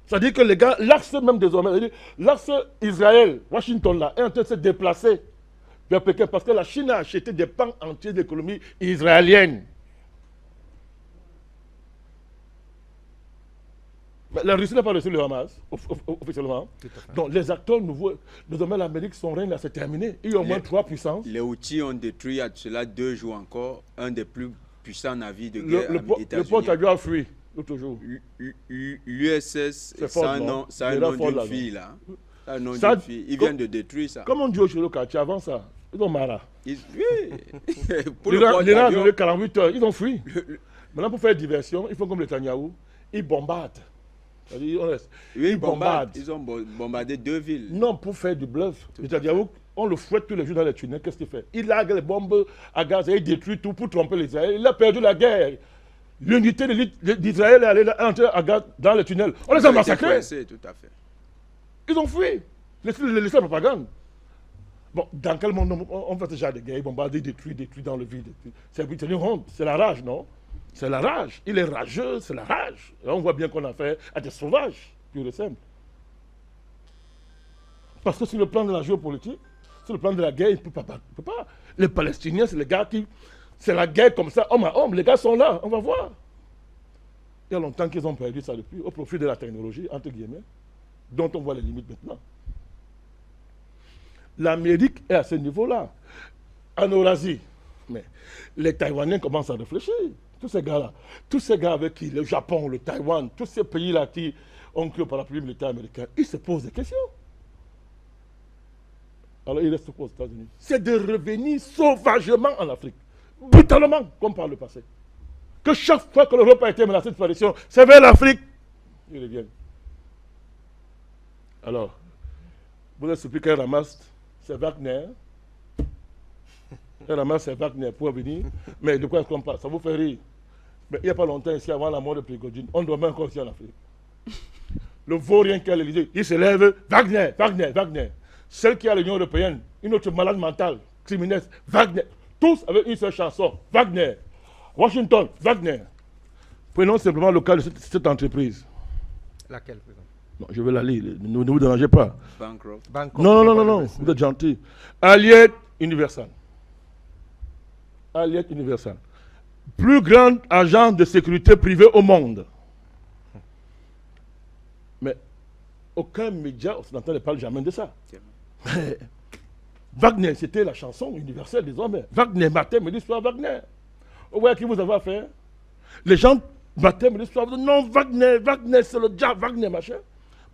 C'est-à-dire que les gars, l'axe même désormais, l'axe Israël-Washington là, est en train de se déplacer vers Pékin parce que la Chine a acheté des pans entiers de l'économie israélienne. La Russie n'a pas reçu le Hamas, officiellement. Donc les acteurs nouveaux, désormais l'Amérique, son règne là, c'est terminé. Il y a au moins 3 puissances. Les Houthis ont détruit, à cela 2 jours encore, un des plus puissants navires de guerre États-Unis. Le port a dû a fui, l'autre jour. L'USS, ça a un nom d'une fille là. Ça a un nom d'une fille. Ils viennent de détruire ça. Comme on dit au Chirocati, avant ça, ils ont marre. Oui. L'Iran a donné 48 heures, ils ont fui. Maintenant, pour faire diversion, ils font comme Netanyahou, ils bombardent. Ils bombardent. Ils ont bombardé 2 villes. Non, pour faire du bluff. C'est-à-dire, on le fouette tous les jours dans les tunnels. Qu'est-ce qu'il fait? Il largue les bombes à gaz et il détruit tout pour tromper les Israéliens. Il a perdu la guerre. L'unité d'Israël est allée entrer à gaz dans les tunnels. On les a massacrés. Tout à fait. Ils ont fui. Laissez la propagande. Bon, dans quel monde on fait ce genre de guerre? Ils bombardent, ils détruisent dans le vide. C'est une honte. C'est la rage, non? C'est la rage. Il est rageux, c'est la rage. Et on voit bien qu'on a affaire à des sauvages, pur et simple. Parce que sur le plan de la géopolitique, sur le plan de la guerre, il ne peut pas. Les Palestiniens, c'est les gars qui... C'est la guerre comme ça, homme à homme. Les gars sont là, on va voir. Il y a longtemps qu'ils ont perdu ça depuis, au profit de la technologie, entre guillemets, dont on voit les limites maintenant. L'Amérique est à ce niveau-là. En Eurasie, mais les Taïwanais commencent à réfléchir. Tous ces gars-là, tous ces gars avec qui, le Japon, le Taïwan, tous ces pays-là qui ont cru au parapluie militaire américain, ils se posent des questions. Alors ils restent aux États-Unis. C'est de revenir sauvagement en Afrique, brutalement, comme par le passé. Que chaque fois que l'Europe a été menacée de disparition, c'est vers l'Afrique. Ils reviennent. Alors, vous êtes surpris qu'elle ramasse, c'est Wagner. Elle ramasse ses Wagner pour venir. Mais de quoi est-ce qu'on parle? Ça vous fait rire. Mais il n'y a pas longtemps, ici, avant la mort de Prigogine, on dormait encore ici en Afrique. Le vaurien qui a l'Élysée, il se lève, Wagner. Celle qui a l'Union européenne, une autre malade mentale, criminelle, Wagner. Tous avec une seule chanson, Wagner. Washington, Wagner. Prenons simplement le cas de cette entreprise. Laquelle, par exemple? Non, je vais la lire, ne vous dérangez pas. Bancroft. Non, vous êtes gentil. Allied Universal. Allied Universal. Plus grand agent de sécurité privée au monde. Mais aucun média occidental ne parle jamais de ça. Wagner, c'était la chanson universelle des hommes. Wagner, matin, midi, soir, Wagner. Vous voyez à qui vous avez affaire? Les gens baptême de soif. Non, Wagner, c'est le diable, Wagner, machin.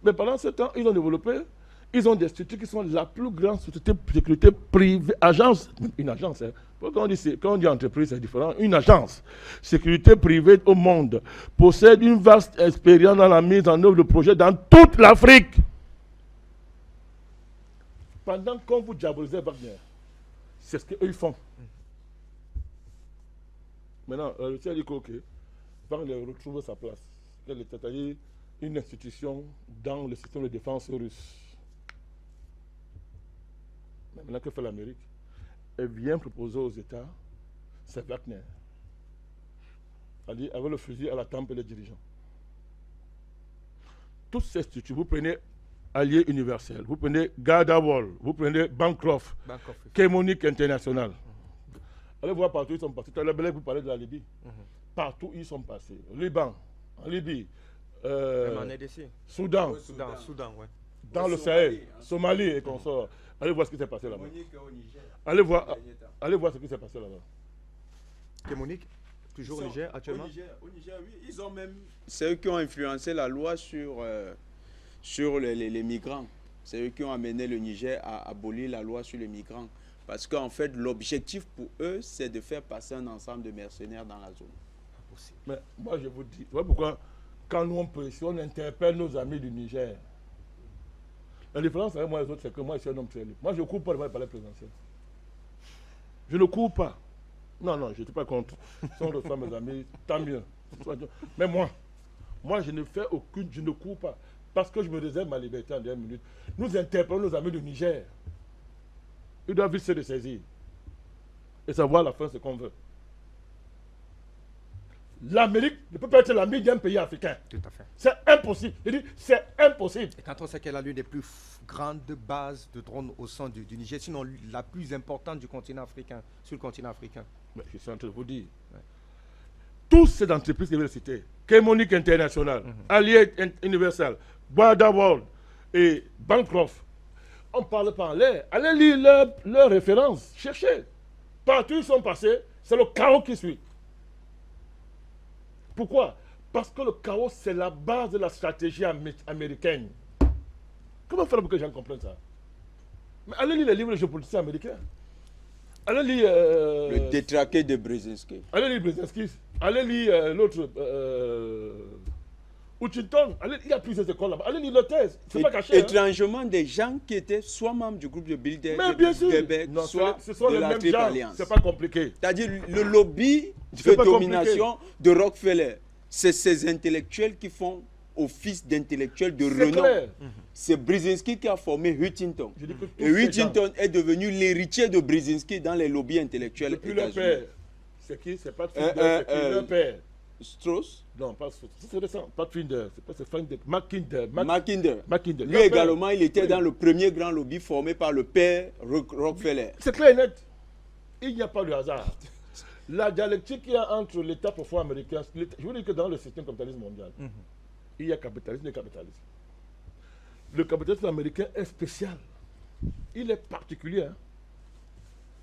Mais pendant ce temps, ils ont développé, ils ont des structures qui sont la plus grande société de sécurité privée, agence, une agence. Hein. Quand on dit entreprise, c'est différent. Une agence, sécurité privée au monde, possède une vaste expérience dans la mise en œuvre de projets dans toute l'Afrique. Pendant qu'on vous diabolisez Wagner, c'est ce qu'eux font. Maintenant, le ciel dit que, ok, Wagner retrouve sa place. C'est-à-dire une institution dans le système de défense russe. Mais maintenant, que fait l'Amérique? Elle vient proposer aux États, c'est Wagner. C'est-à-dire avec le fusil à la tempe des dirigeants. Toutes ces structures, vous prenez Alliés Universels, vous prenez Gardawall, vous prenez Bancroft, Kémonique International. Allez voir partout où ils sont passés. Tout à l'heure, vous parlez de la Libye. Partout où ils sont passés. Liban, en Libye, Soudan, ouais. Dans le Sahel, Somalie et consorts. Allez voir ce qui s'est passé là-bas. Allez voir ce qui s'est passé là-bas. Kémonique, toujours au Niger actuellement. Au Niger, oui. Ils ont même. C'est eux qui ont influencé la loi sur les migrants. C'est eux qui ont amené le Niger à abolir la loi sur les migrants. Parce qu'en fait, l'objectif pour eux, c'est de faire passer un ensemble de mercenaires dans la zone. Mais moi, je vous dis, voilà pourquoi, quand nous on pressionne, on interpelle nos amis du Niger. La différence avec moi et les autres, c'est que moi, je suis un homme très libre. Moi, je ne cours pas devant le palais présidentiel. Je ne cours pas. Non, je ne suis pas contre. Si on reçoit mes amis, tant mieux. Mais moi, je ne fais aucune, je ne cours pas. Parce que je me réserve ma liberté en dernière minute. Nous interpellons nos amis du Niger. Ils doivent vite se ressaisir et savoir à la fin ce qu'on veut. L'Amérique ne peut pas être l'ami d'un pays africain. Tout à fait. C'est impossible. Je dis, c'est impossible. Et quand on sait qu'elle a l'une des plus grandes bases de drones au sein du Niger, sinon la plus importante du continent africain, sur le continent africain. Mais je suis en train de vous dire. Ouais. Toutes ces entreprises que je vais citer, Kémonique International, Alliés Universel, Gardawall et Bancroft, on ne parle pas en l'air. Allez lire leurs références. Cherchez. Partout où ils sont passés, c'est le chaos qui suit. Pourquoi? Parce que le chaos, c'est la base de la stratégie américaine. Comment faire pour que les gens comprennent ça? Mais allez lire les livres de géopoliticiens américains. Allez lire... le détraqué de Brzezinski. Allez lire Brzezinski. Allez lire l'autre... Washington, il y a plusieurs écoles là-bas. Allez lire leur thèse. C'est pas caché. Étrangement, des gens qui étaient soit membres du groupe de Bilderberg, soit de la Triple Alliance. C'est pas compliqué. C'est-à-dire le lobby de domination de Rockefeller. C'est ces intellectuels qui font office d'intellectuels de renom. C'est Brzezinski qui a formé Huntington. Et Huntington est devenu l'héritier de Brzezinski dans les lobbies intellectuels états-unis. C'est qui? C'est pas leur père. Strauss? Non, pas Strauss. C'est récent. Pas Finder. C'est pas Mackinder. Lui également, il était dans le premier grand lobby formé par le père Rockefeller. C'est clair et net. Il n'y a pas de hasard. La dialectique qu'il y a entre l'État profond américain, je vous dis que dans le système capitaliste mondial, il y a capitalisme et capitalisme. Le capitalisme américain est spécial. Il est particulier. Hein?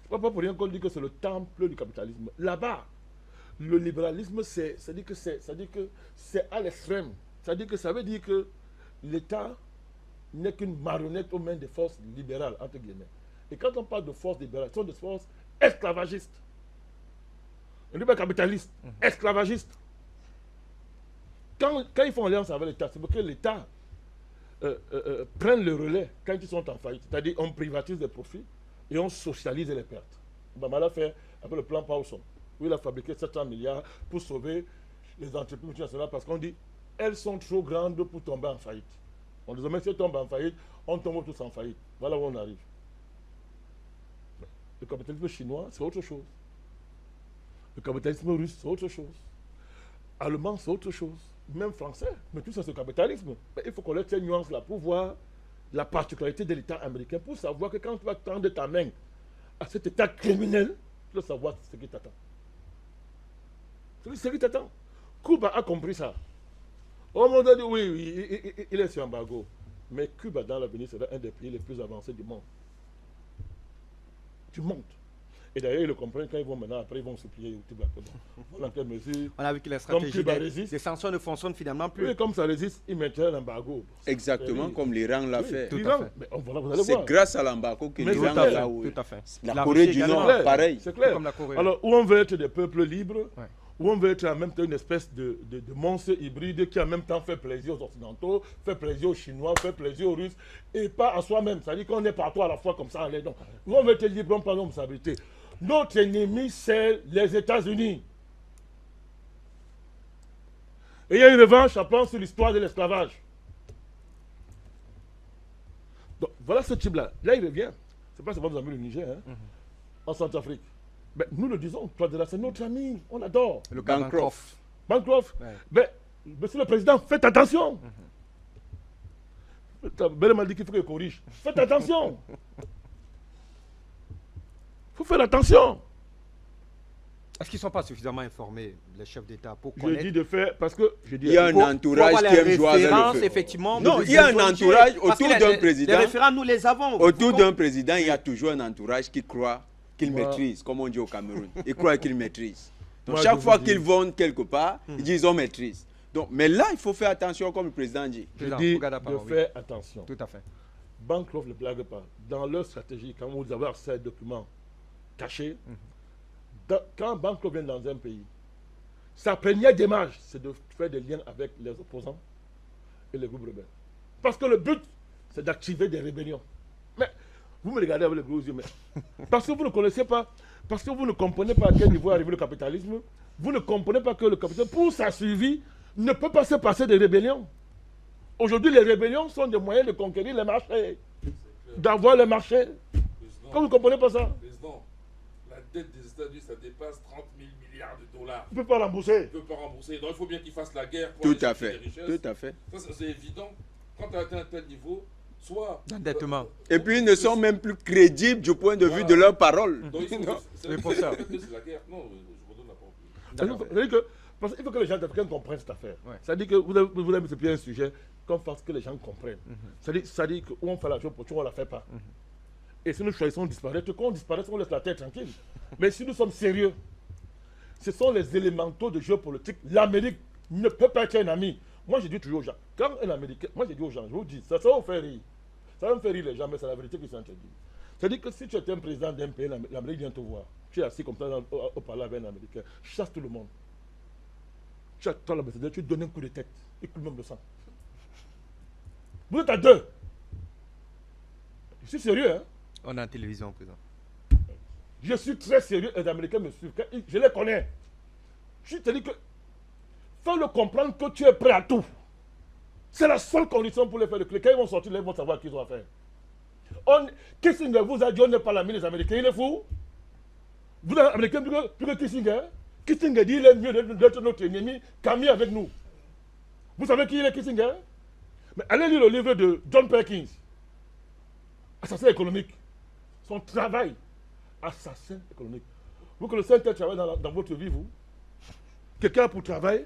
C'est pas pour rien qu'on dit que c'est le temple du capitalisme. Là-bas, le libéralisme, c'est-à-dire que c'est à l'extrême. Ça veut dire que l'État n'est qu'une marionnette aux mains des forces libérales, entre guillemets. Et quand on parle de forces libérales, ce sont des forces esclavagistes. On ne dit pas capitaliste, esclavagiste. Quand ils font alliance avec l'État, c'est pour que l'État prenne le relais quand ils sont en faillite. C'est-à-dire on privatise les profits et on socialise les pertes. Obama l'a fait avec le plan Paulson, où il a fabriqué 700 milliards pour sauver les entreprises multinationales parce qu'on dit elles sont trop grandes pour tomber en faillite. On dit mais si elles tombent en faillite, on tombe tous en faillite. Voilà où on arrive. Le capitalisme chinois, c'est autre chose. Le capitalisme russe, c'est autre chose. Allemand, c'est autre chose. Même français, mais tout ça, c'est le capitalisme. Mais il faut connaître ces nuances-là pour voir la particularité de l'État américain, pour savoir que quand tu vas tendre ta main à cet État criminel, tu dois savoir ce qui t'attend. C'est ce qui t'attend. Cuba a compris ça. Au moment donné, oui, il est sur embargo. Mais Cuba, dans l'avenir, sera un des pays les plus avancés du monde. Du monde. Et d'ailleurs, ils le comprennent quand ils vont maintenant, après, ils vont se plier au Cuba. Dans quelle mesure? On a vu que la Comme stratégie Cuba résiste. des sanctions ne fonctionnent finalement plus. Oui, comme ça résiste, ils maintiennent l'embargo. Exactement comme l'Iran l'a fait. Tout à L'Iran, fait. mais voilà, vous allez C'est voir. grâce à l'embargo que Mais l'Iran tout à fait, là où Tout à fait. la Corée Russie du également. Nord, pareil. C'est clair. Comme la Corée. Alors, où on veut être des peuples libres, Ouais. où on veut être en même temps une espèce de monstre hybride qui en même temps fait plaisir aux Occidentaux, fait plaisir aux Chinois, fait plaisir aux Russes, et pas à soi-même. C'est-à-dire qu'on est partout à la fois comme ça. Allez, donc, où on veut être libre, on prend nos responsabilités. Notre ennemi, c'est les États-Unis. Et il y a une revanche à prendre sur l'histoire de l'esclavage. Donc, voilà ce type-là. Là, il revient. C'est pas seulement vous avez le Niger, hein, en Centrafrique. Ben, nous le disons, Touadéra, c'est notre ami, on l'adore. Le cas Bancroft. Bancroft, Ouais. ben, monsieur le président, faites attention. Belle m'a dit qu'il faut qu'il corrige. Faites attention. Il faut faire attention. Est-ce qu'ils ne sont pas suffisamment informés, les chefs d'État, pour Je connaître dis de faire, parce que je dis... Il y a un pour entourage avoir qui les aime jouer avec références, le feu. effectivement. Non, de il y a un des ONG, entourage parce que autour d'un président. Les référents, nous les avons. Autour d'un président, il y a toujours un entourage qui croit qu'il Moi- maîtrise, comme on dit au Cameroun. Il croit qu'il maîtrise. Donc Moi, chaque je fois vous qu'ils dis- vont quelque part, ils disent on maîtrise. Donc, mais là, il faut faire attention, comme le président dit. Je Président, dis regarde la de parole, oui. faire attention. Tout à fait. Bancroft ne blague pas. Dans leur stratégie, quand vous avez accès à des documents cachés, quand Bancroft vient dans un pays, sa première démarche, c'est de faire des liens avec les opposants et les groupes rebelles. Parce que le but, c'est d'activer des rébellions. Mais vous me regardez avec les gros yeux, mais parce que vous ne connaissez pas, parce que vous ne comprenez pas à quel niveau est arrivé le capitalisme, vous ne comprenez pas que le capitalisme, pour sa survie, ne peut pas se passer des rébellions. Aujourd'hui, les rébellions sont des moyens de conquérir les marchés, d'avoir les marchés. Quand vous ne comprenez pas ça, Président, la dette des États-Unis, ça dépasse 30 000 milliards de dollars. on ne peut pas rembourser. Il ne peut pas rembourser. Donc il faut bien qu'il fasse la guerre pour Tout aller à chercher fait. des richesses. Tout à fait. Ça, c'est évident. Quand tu as atteint un tel niveau, soit... D'endettement. Et puis, ils ne sont même plus crédibles du point de vue de leurs paroles. Donc, il faut C'est pour ça. c'est la guerre. Non, je redonne la parole. C'est-à-dire que, parce qu'il faut que les gens africains comprennent cette affaire. Ouais. C'est-à-dire que vous avez mis un sujet comme parce que les gens comprennent. C'est-à-dire que où on fait la chose pour tout, on ne la fait pas. Et si nous choisissons de disparaître, quand on disparaît, on laisse la tête tranquille. Mais si nous sommes sérieux, ce sont les élémentaux de géopolitique. L'Amérique ne peut pas être un ami. Moi, je dis toujours aux gens, quand un Américain, moi je dis aux gens, je vous dis, ça va vous faire rire. Ça va me faire rire les gens, mais c'est la vérité qui s'interdit. C'est-à-dire que si tu étais un président d'un pays, l'Amérique vient te voir. Tu es assis comme ça au palais avec un Américain. Chasse tout le monde. Tu attends l'ambassadeur, tu donnes un coup de tête. Il coule même le sang. Vous êtes à deux. Je suis sérieux, hein. On est en télévision, président. Je suis très sérieux et les Américains me suivent. Je les connais. Je te dis que fais-le comprendre que tu es prêt à tout. C'est la seule condition pour les faire. Quand ils vont sortir, ils vont savoir qu'ils ont à faire. Kissinger vous a dit on n'est pas l'ami des Américains. Il est fou. Vous êtes Américain plus que Kissinger. Kissinger dit il est mieux d'être notre ennemi qu'ami avec nous. Vous savez qui il est Kissinger? Mais allez lire le livre de John Perkins. Assassin économique. Son travail. Assassin économique. Vous connaissez un tel travail dans votre vie, vous? Quelqu'un pour travailler?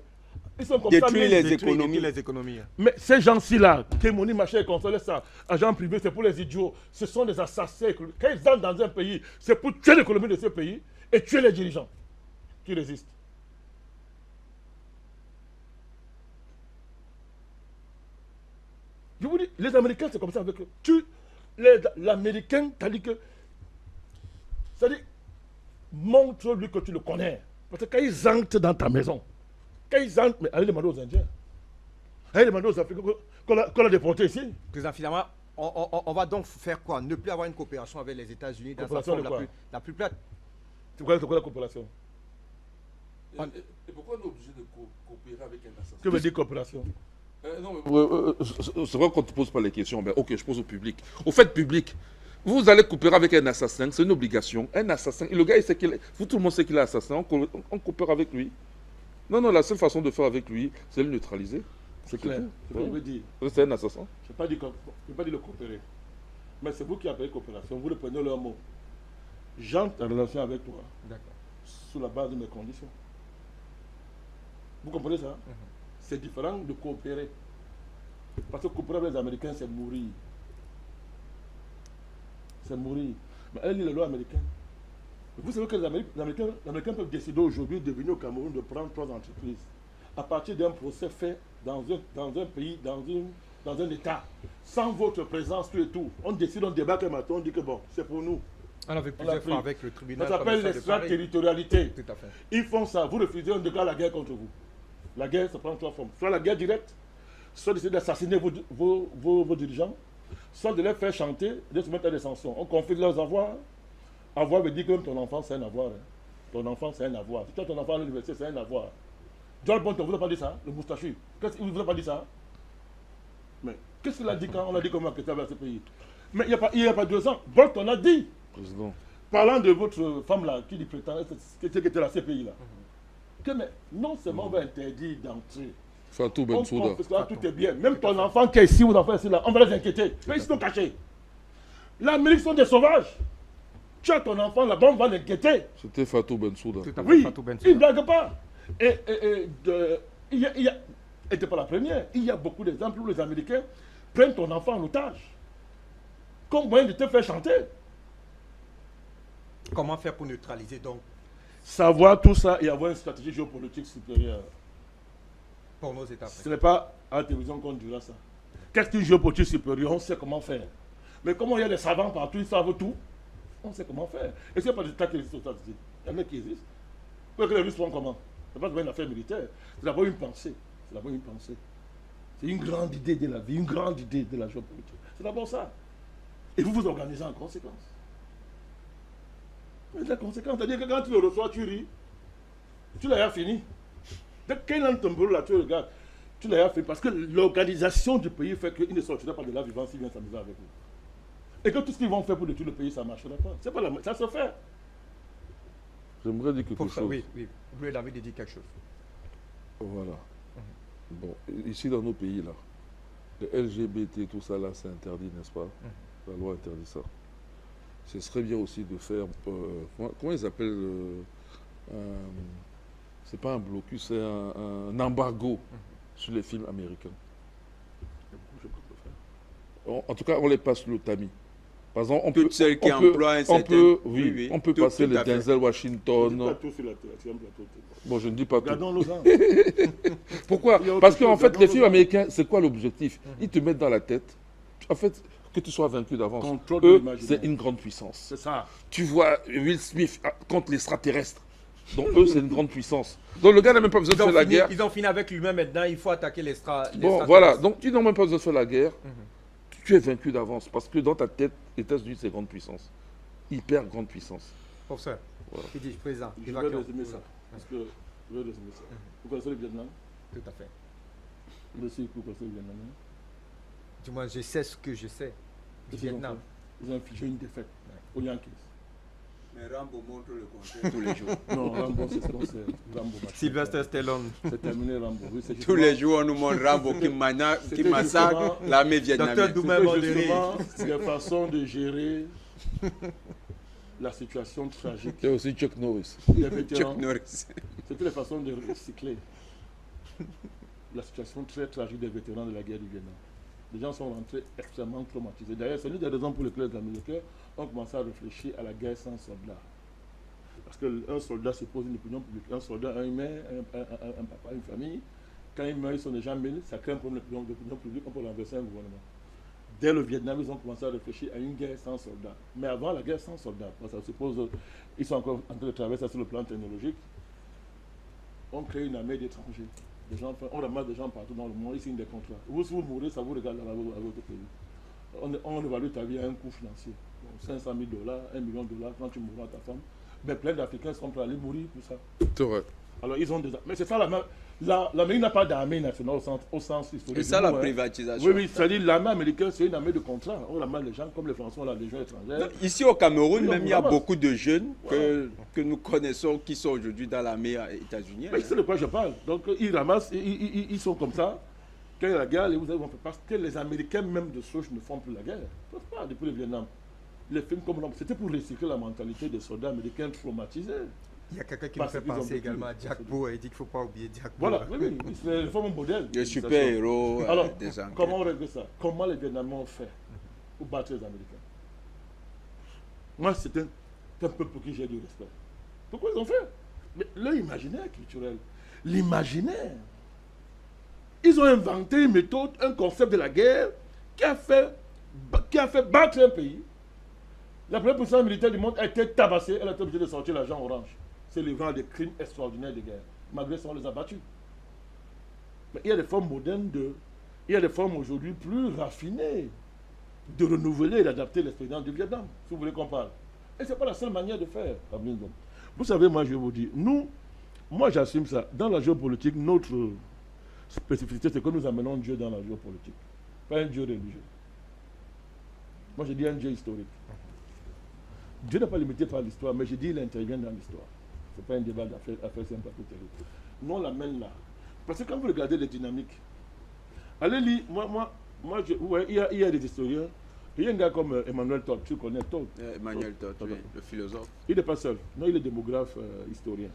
Ils sont comme Détruire ça. Les économies. Mais ces gens-ci-là, Kémoni, machin, consoler ça, agents privés, c'est pour les idiots. Ce sont des assassins économiques. Quand ils entrent dans un pays, c'est pour tuer l'économie de ce pays et tuer les dirigeants qui résistent. Je vous dis, les Américains, c'est comme ça avec eux. L'Américain, t'as dit que. C'est-à-dire, montre-lui que tu le connais. Parce que quand ils entrent dans ta maison, quand ils entrent, mais allez demander aux Indiens. Allez demander aux Africains qu'on a déportés ici. Président, finalement, on va donc faire quoi? Ne plus avoir une coopération avec les États-Unis dans sa Coopération forme de quoi? la plus plate. C'est quoi la coopération? Et pourquoi on est obligé de coopérer avec un assassin? Que veut dire coopération? Non, mais... c'est vrai qu'on ne te pose pas les questions. Ben, ok, je pose au public. Au fait, public, vous allez coopérer avec un assassin, c'est une obligation. Un assassin, et le gars, il sait qu'il est... Tout le monde sait qu'il est assassin, on coopère avec lui. Non, la seule façon de faire avec lui, c'est le neutraliser. C'est clair. C'est ce que je veux dire. C'est un assassin. Je n'ai pas dit le coopérer. Mais c'est vous qui appelez coopération. Vous reprenez leur mot. J'entre en relation avec toi. D'accord. Sous la base de mes conditions. Vous comprenez ça? C'est différent de coopérer. Parce que coopérer avec les Américains, c'est mourir. C'est mourir. Mais elle lit les lois américaines. Vous savez que les Américains peuvent décider aujourd'hui de venir au Cameroun, de prendre 3 entreprises à partir d'un procès fait dans un pays, dans un État, sans votre présence, tout et tout. On décide, on débat un matin, on dit que bon, c'est pour nous. On avait plusieurs fois avec le tribunal. Ça s'appelle l'extraterritorialité. Tout à fait. Ils font ça. Vous refusez, on déclare la guerre contre vous. La guerre, ça prend 3 formes. Soit la guerre directe, soit d'essayer d'assassiner vos dirigeants, soit de les faire chanter, de se mettre à des sanctions. On confie leurs avoirs. Avoir veut dire que ton enfant, c'est un avoir. Hein. Ton enfant, c'est un avoir. Si toi, ton enfant à l'université, c'est un avoir. George Bonton, vous n'avez pas dit ça, le moustachu. Qu'est-ce qu'il vous a pas dit ça? Mais qu'est-ce qu'il a dit quand on a dit comment que ça va ce pays? Mais il n'y a pas 2 ans, Bolton a dit. Président. Parlant de votre femme là, qui dit prétend, qui était la CPI là. Que mais non seulement on va interdire d'entrer. Fatou Bensouda. Parce que là, tout est bien. Même ton enfant qui est ici, vos enfants ici là, on va les inquiéter. Mais ils sont cachés. L'Amérique sont des sauvages. Tu as ton enfant là-bas, on va l'inquiéter. C'était Fatou Bensouda. Oui, il ne blague pas. Et n'était pas la première. Il y a beaucoup d'exemples où les Américains prennent ton enfant en otage. Comme moyen de te faire chanter. Comment faire pour neutraliser donc? Savoir tout ça et avoir une stratégie géopolitique supérieure. Pour nos États. Ce n'est pas à la télévision qu'on dira ça. Qu'est-ce qu'une géopolitique supérieure? On sait comment faire. Mais comment il y a des savants partout, ils savent tout. On sait comment faire. Et ce n'est pas des États qui existent aux États-Unis. Il y a un mec qui existe. Pour que les Russes font comment? Ce n'est pas une affaire militaire. C'est d'abord une pensée. C'est d'abord une pensée. C'est une grande idée de la vie, une grande idée de la géopolitique. C'est d'abord ça. Et vous vous organisez en conséquence. Mais la conséquence, c'est-à-dire que quand tu le reçois, tu ris. Tu l'as fini. Dès qu'il entre ton bureau là, tu regardes. Tu l'as fini. Parce que l'organisation du pays fait qu'il ne sortira pas de là vivant s'il vient s'amuser avec vous. Et que tout ce qu'ils vont faire pour détruire le pays, ça ne marchera pas. C'est pas ça se fait. J'aimerais dire quelque chose. Oui, oui. Vous lui avez dit quelque chose. Voilà. Bon, ici dans nos pays, là, le LGBT, tout ça, là, c'est interdit, n'est-ce pas? La loi interdit ça. Ce serait bien aussi de faire... comment ils appellent c'est pas un blocus, c'est un embargo sur les films américains. En tout cas, on les passe le tamis. Par exemple, on toutes celles qui emploient un certain... on peut passer le Denzel Washington. Bon, je ne dis pas tout. Pourquoi? Parce qu'en fait, les films américains, c'est quoi l'objectif? Ils te mettent dans la tête, en fait, que tu sois vaincu d'avance. Eux, c'est une grande puissance. C'est ça. Tu vois Will Smith contre l'extraterrestre. Donc eux, c'est une grande puissance. Donc le gars n'a même pas besoin de faire la guerre. Ils ont fini avec lui-même maintenant, il faut attaquer Bon, voilà. Donc tu n'as même pas besoin de faire la guerre. Tu es vaincu d'avance parce que dans ta tête, les États-Unis, c'est grande puissance. Hyper grande puissance. Professeur, il dit président. Je vais résumer ça. Parce que je vais résumer ça. Vous connaissez le Vietnam? Tout à fait. Vous connaissez le Vietnam? Du moins, je sais ce que je sais du Vietnam. Ils ont infligé une défaite aux Yankees. Mais Rambo montre le contraire tous les jours. Non, Rambo, c'est Rambo. Sylvester Stallone. C'est terminé, Rambo. Oui, tous les jours, on nous montre Rambo qui massacre l'armée vietnamienne. C'est la façon de gérer la situation tragique. Il y a aussi Chuck Norris. Chuck Norris. C'était la façon de recycler la situation très tragique des vétérans de la guerre du Vietnam. Les gens sont rentrés extrêmement traumatisés. D'ailleurs, c'est l'une des raisons pour lesquelles les Américains ont commencé à réfléchir à la guerre sans soldats. Parce qu'un soldat se pose une opinion publique. Un soldat a une mère, un papa, une famille. Quand ils meurent, ils sont déjà mêlés. Ça crée un problème d'opinion publique. On peut renverser un gouvernement. Dès le Vietnam, ils ont commencé à réfléchir à une guerre sans soldats. Mais avant la guerre sans soldats, ça suppose, ils sont encore en train de travailler ça sur le plan technologique. On crée une armée d'étrangers. On ramasse des gens partout dans le monde, ils signent des contrats. Vous, si vous mourrez, ça vous regarde à votre pays. On évalue ta vie à un coût financier. Donc, $500 000, $1 million quand tu mourras ta femme. Mais plein d'Africains sont prêts à aller mourir pour ça. C'est vrai. Alors, ils ont des... Mais c'est ça la même... L'Amérique n'a pas d'armée nationale au sens historique. Et ça, la privatisation. Oui, c'est-à-dire l'armée américaine, c'est une armée de contrat. On ramasse les gens comme les Français ont la Légion étrangère. Ici au Cameroun, même, il y a beaucoup de jeunes que nous connaissons qui sont aujourd'hui dans l'armée états-unienne. C'est de quoi je parle. Donc, ils ramassent, ils sont comme ça. Quand il y a la guerre, les vous parce que les Américains, même de souche, ne font plus la guerre. Ils ne peuvent pas depuis le Vietnam. Les films comme l'homme, c'était pour recycler la mentalité des soldats américains traumatisés. Il y a quelqu'un qui me fait penser également à Jack Bo, il dit qu'il ne faut pas oublier Jack Bo. Voilà, oui, c'est le fameux modèle. Le super-héros des Anglais. Comment on règle ça? Comment les Vietnamiens ont fait pour battre les Américains? Moi, C'est un peuple qui j'ai du respect. Pourquoi ils ont fait? Mais leur imaginaire culturel, l'imaginaire. Ils ont inventé une méthode, un concept de la guerre qui a fait battre un pays. La première puissance militaire du monde a été tabassée, elle a été obligée de sortir l'argent orange. C'est livrant à des crimes extraordinaires de guerre. Malgré ça, on les a battus. Mais il y a des formes modernes il y a des formes aujourd'hui plus raffinées de renouveler et d'adapter l'expérience du Vietnam, si vous voulez qu'on parle. Et ce n'est pas la seule manière de faire. Vous savez, moi, je vais vous dire, moi j'assume ça. Dans la géopolitique, notre spécificité, c'est que nous amenons Dieu dans la géopolitique. Pas un Dieu religieux. Moi, je dis un Dieu historique. Dieu n'est pas limité par l'histoire, mais je dis qu'il intervient dans l'histoire. Ce n'est pas un débat d'affaires simple à côté. Nous, on l'amène là. Parce que quand vous regardez les dynamiques, allez lire, il y a des historiens. Il y a un gars comme Emmanuel Todd, tu connais Todd. Emmanuel Todd, oui, le philosophe. Il n'est pas seul. Non, il est démographe, historien.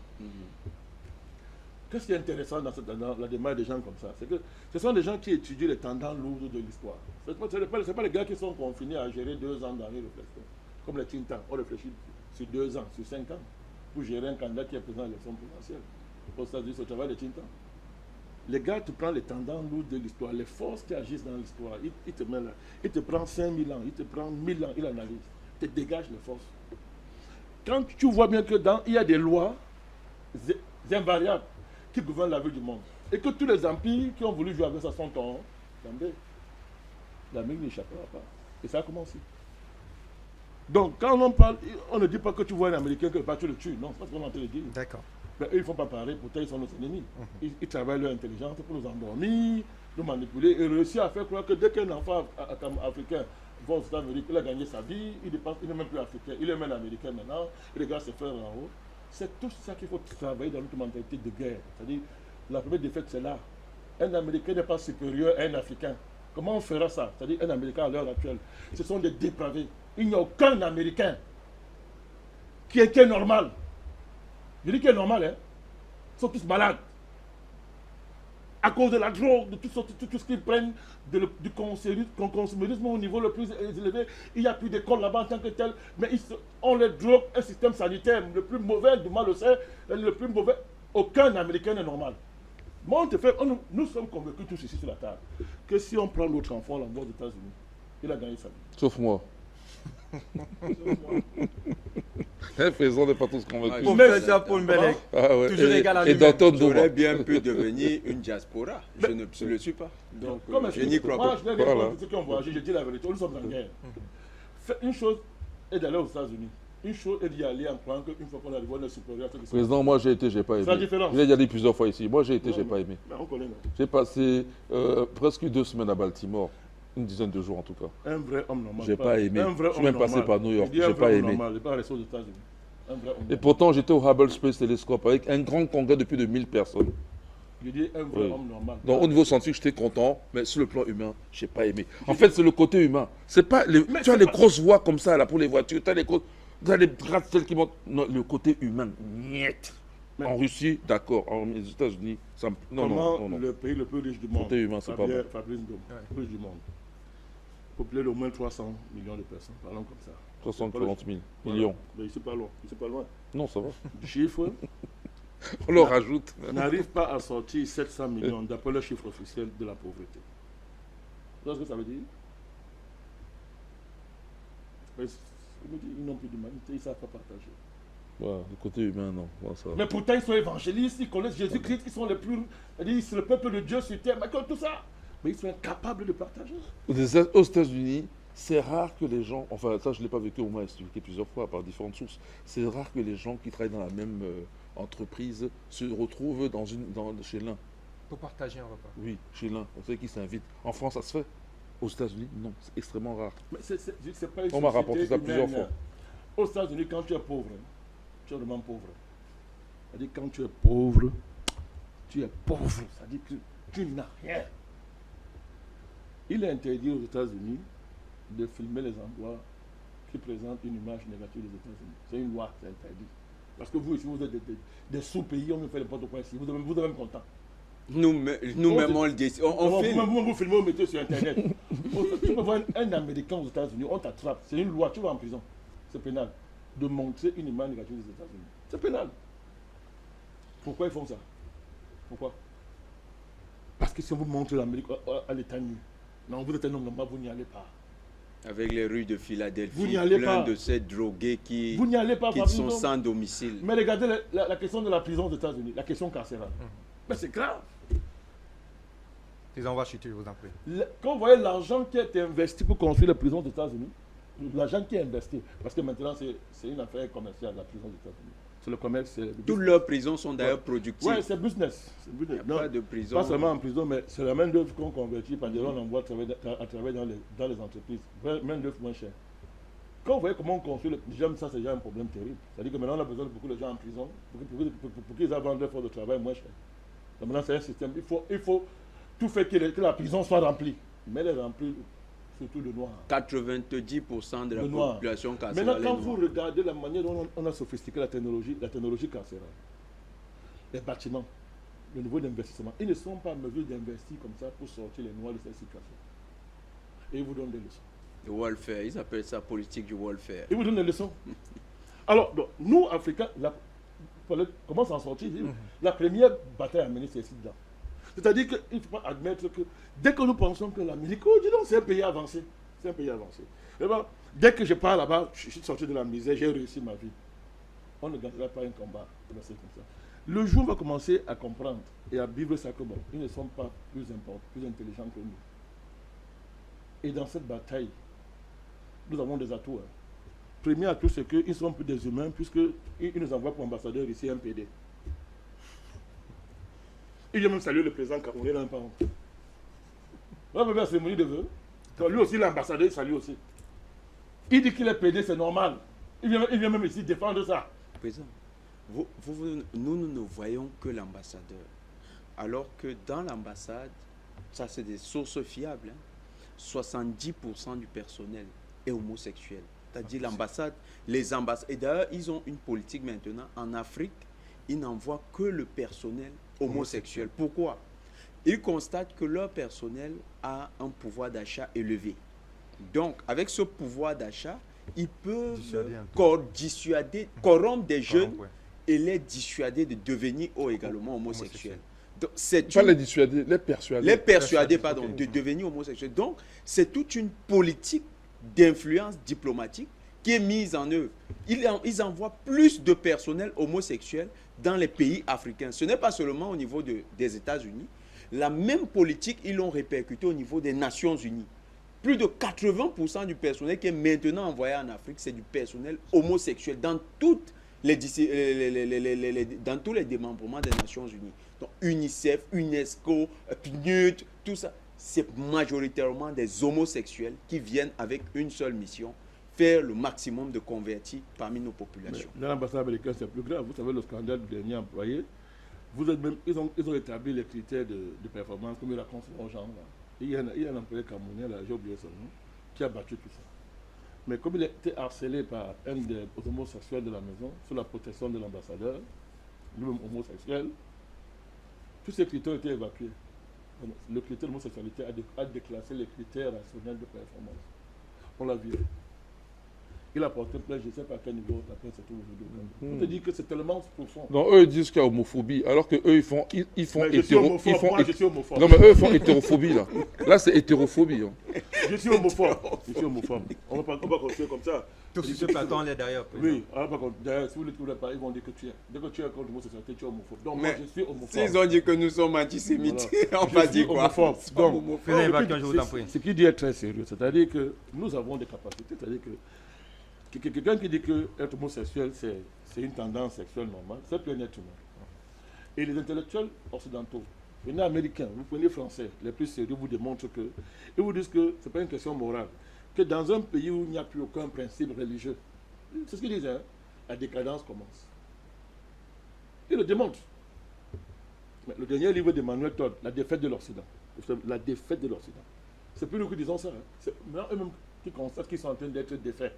Qu'est-ce qui est intéressant dans la démarche des gens comme ça? C'est que ce sont des gens qui étudient les tendances lourdes de l'histoire. Ce n'est pas les gars qui sont confinés à gérer 2 ans dans les réflexions. Comme les Tintans, on réfléchit sur 2 ans, sur 5 ans, pour gérer un candidat qui est présent à l'élection présidentielle. Pour ça, c'est le travail des Tintans. Les gars te prennent les tendances lourdes de l'histoire, les forces qui agissent dans l'histoire. Il te met là. Il te prend 5000 ans, il te prend 1000 ans, il analyse. Il te dégage les forces. Quand tu vois bien que il y a des lois invariables qui gouvernent la vie du monde, et que tous les empires qui ont voulu jouer avec ça sont tombés, l'Amérique n'échappera pas. Et ça a commencé. Donc, quand on parle, on ne dit pas que tu vois un Américain que tu le tues. Non, c'est pas ce qu'on est en train de dire. D'accord. Mais eux, ils ne font pas pareil, pourtant ils sont nos ennemis. Ils travaillent leur intelligence pour nous endormir, nous manipuler et réussir à faire croire que dès qu'un enfant africain va aux États-Unis, il a gagné sa vie, il n'est même plus africain, il est même américain maintenant, il regarde ses frères en haut. C'est tout ça qu'il faut travailler dans notre mentalité de guerre. C'est-à-dire, la première défaite, c'est là. Un Américain n'est pas supérieur à un Africain. Comment on fera ça? C'est-à-dire, un Américain à l'heure actuelle, ce sont des dépravés. Il n'y a aucun Américain qui est normal. Je dis qu'il est normal, hein. Ils sont tous malades. À cause de la drogue, de tout ce qu'ils prennent, du consumérisme au niveau le plus élevé. Il n'y a plus d'école là-bas en tant que tel. Mais on les drogue, un système sanitaire le plus mauvais, du mal le sait, le plus mauvais. Aucun Américain n'est normal. Moi, nous sommes convaincus tous ici sur la table que si on prend notre enfant, on l'envoie aux États-Unis, il a gagné sa vie. Sauf moi. Faisons n'est pas tous convaincus. Pour faire ça pour une belle toujours égal à lui-même. J'aurais bien pu devenir une diaspora. Je ne le suis pas. Donc, je n'y crois pas. Moi, je n'ai rien contre ceux qui ont voyagé, je dis la vérité. Nous sommes en guerre. Une chose est d'aller aux États-Unis. Une chose est d'y aller en croyant qu'une fois qu'on arrive, on est supérieur à ceux qui sont. Président, moi j'ai été, j'ai pas aimé. C'est la différence. Je l'ai déjà dit plusieurs fois ici. Moi j'ai été, j'ai pas aimé. On connaît. J'ai passé presque 2 semaines à Baltimore. Une dizaine de jours en tout cas. Un vrai homme normal. J'ai pas aimé. Je suis même passé par New York. J'ai pas aimé. Et pourtant, j'étais au Hubble Space Telescope avec un grand congrès de plus de 1000 personnes. Je dis un vrai homme normal. Donc, au niveau scientifique, j'étais content, mais sur le plan humain, je n'ai pas aimé. En fait, c'est le côté humain. C'est pas tu as les grosses voies comme ça là, pour les voitures, tu as les gratte-ciels qui montent. Non, le côté humain, niet. En Russie, d'accord. En États-Unis, ça. Non. Le pays le plus riche du monde. Côté humain, c'est pas bon. Fabrice Ndom, le plus riche du monde. Peuplé d'au moins 300 millions de personnes, parlons comme ça. 340 000 millions. Mais ici pas loin, pas loin. Non, ça va. Du chiffre, on leur rajoute. N'arrive pas à sortir 700 millions d'après le chiffre officiel de la pauvreté. Vous savez ce que ça veut dire? Ils n'ont plus d'humanité, ils ne savent pas partager. Ouais, le côté humain, non. Ouais, ça... Mais pourtant, ils sont évangélistes, ils connaissent Jésus-Christ, ils sont les plus. C'est le peuple de Dieu sur terre, mais comme tout ça. Mais ils sont incapables de partager. Aux États-Unis, c'est rare que les gens, enfin ça je ne l'ai pas vécu, au moins expliqué plusieurs fois par différentes sources, c'est rare que les gens qui travaillent dans la même entreprise se retrouvent chez l'un. Pour partager un repas. Oui, chez l'un. On sait qui s'invite. En France, ça se fait. Aux États-Unis, non, c'est extrêmement rare. Mais c'est pas une on m'a rapporté ça plusieurs fois. Aux États-Unis, quand tu es pauvre, tu es vraiment pauvre. C'est-à-dire quand tu es pauvre, c'est-à-dire que tu n'as rien. Il est interdit aux États-Unis de filmer les endroits qui présentent une image négative des États-Unis. C'est une loi, c'est interdit. Parce que vous, ici, vous êtes des sous-pays, on nous fait n'importe quoi ici. Vous êtes même content. Nous-mêmes, on le dit. On filme. Vous filmez, vous mettez sur Internet. Tu peux voir un Américain aux États-Unis, on t'attrape. C'est une loi, tu vas en prison. C'est pénal. de montrer une image négative des États-Unis. C'est pénal. Pourquoi ils font ça? Pourquoi? Parce que si on vous montre l'Amérique à l'état nu, non, vous êtes un homme normal, vous n'y allez pas. Avec les rues de Philadelphie, vous n'y allez plein pas. de ces drogués qui sont sans domicile. Mais regardez la question de la prison aux États-Unis, la question carcérale. Mais c'est grave. Les envois chuter, je vous en prie. Quand vous voyez l'argent qui a été investi pour construire les prisons aux États-Unis, l'argent qui est investi, parce que maintenant c'est une affaire commerciale, la prison des États-Unis. C'est le commerce. Toutes leurs prisons sont d'ailleurs productives. Oui, c'est business. Il n'y a pas de prison. Pas seulement en prison, mais c'est la main d'œuvre qu'on convertit, par exemple, on envoie à travailler dans les entreprises. Main d'œuvre moins chère. Quand vous voyez comment on construit, déjà ça c'est déjà un problème terrible. C'est-à-dire que maintenant on a besoin de beaucoup de gens en prison pour qu'ils aient leur force de travail moins cher. Donc maintenant c'est un système. Il faut tout faire que la prison soit remplie. Mais elle est remplie surtout de noirs. 90% de la population carcérale. Maintenant, quand vous regardez la manière dont on a sophistiqué la technologie carcérale, les bâtiments, le niveau d'investissement, ils ne sont pas en mesure d'investir comme ça pour sortir les noirs de cette situation. Et ils vous donnent des leçons. Le welfare, ils appellent ça politique du welfare. Ils vous donnent des leçons. Alors, donc, nous, Africains, comment s'en sortir? La première bataille à mener, c'est ici dedans. C'est-à-dire qu'il ne faut pas admettre que dès que nous pensons que l'Amérique, oh, dis donc, c'est un pays avancé. C'est un pays avancé. Mais bon, dès que je pars là-bas, je suis sorti de la misère, j'ai réussi ma vie. On ne gagnera pas un combat. Comme ça. Le jour où on va commencer à comprendre et à vivre ça comme bon, ils ne sont pas plus importants, plus intelligents que nous. Et dans cette bataille, nous avons des atouts. Premier atout, c'est qu'ils sont plus des humains, puisqu'ils nous envoient pour ambassadeur ici un PD. Il vient même saluer le président camerounais dans un parent. On va faire la cérémonie de vœux. Lui aussi, l'ambassadeur, il salue aussi. Il dit qu'il est PD, c'est normal. Il vient même ici défendre ça. Président, nous ne voyons que l'ambassadeur. Alors que dans l'ambassade, ça c'est des sources fiables, 70% du personnel est homosexuel. C'est-à-dire l'ambassade, les ambassades. Et d'ailleurs, ils ont une politique maintenant. En Afrique, ils n'envoient que le personnel homosexuel. Pourquoi? Ils constatent que leur personnel a un pouvoir d'achat élevé. Donc, avec ce pouvoir d'achat, ils peuvent dissuader, corrompre des jeunes et les dissuader de devenir également homosexuels. Donc, pas les dissuader, les persuader. Les persuader, pardon, de devenir homosexuels. Donc, c'est toute une politique d'influence diplomatique qui est mise en œuvre. Ils envoient plus de personnel homosexuel dans les pays africains. Ce n'est pas seulement au niveau des États-Unis. La même politique, ils l'ont répercutée au niveau des Nations Unies. Plus de 80% du personnel qui est maintenant envoyé en Afrique, c'est du personnel homosexuel dans tous les démembrements des Nations Unies. Donc UNICEF, UNESCO, PNUD, tout ça, c'est majoritairement des homosexuels qui viennent avec une seule mission, faire le maximum de convertis parmi nos populations. Dans l'ambassade américaine, c'est plus grave. Vous savez, le scandale du dernier employé, ils ont établi les critères de performance comme ils racontent aux gens. Là. Il y a un employé camerounais, j'ai oublié son nom, qui a battu tout ça. Mais comme il a été harcelé par un des homosexuels de la maison, sous la protection de l'ambassadeur, lui-même homosexuel, tous ces critères ont été évacués. Le critère de l'homosexualité a déclassé les critères rationnels de performance. On l'a vu. Il a porté plainte, je ne sais pas à quel niveau la plainte se trouve aujourd'hui. On te dit que c'est tellement profond. Non, eux ils disent qu'il y a homophobie, alors que eux ils font hétérophobie. Non, mais eux ils font hétérophobie là. Là c'est hétérophobie. Hein. Je suis homophobe. On ne va pas continuer comme ça. Tout ce plateau, on est derrière. Oui, d'ailleurs, si vous ne le trouvez pas, ils vont dire que tu es. Dès que tu es contre l'homosexualité, tu es homophobe. Donc moi, je suis homophobe. S'ils ont dit que nous sommes antisémites, on va dire quoi? Donc, ce qui dit est très sérieux. C'est-à-dire que nous avons des capacités. C'est-à-dire que quelqu'un qui dit que être homosexuel, c'est une tendance sexuelle normale, c'est plus un être humain. Et les intellectuels occidentaux, les américains, vous prenez les français, les plus sérieux, vous démontrent que, ils vous disent que ce n'est pas une question morale, que dans un pays où il n'y a plus aucun principe religieux, c'est ce qu'ils disent, hein, la décadence commence. Ils le démontrent. Mais le dernier livre d'Emmanuel Todd, La défaite de l'Occident, la défaite de l'Occident, c'est plus nous qui disons ça, hein. C'est eux-mêmes qui constatent qu'ils sont en train d'être défaits.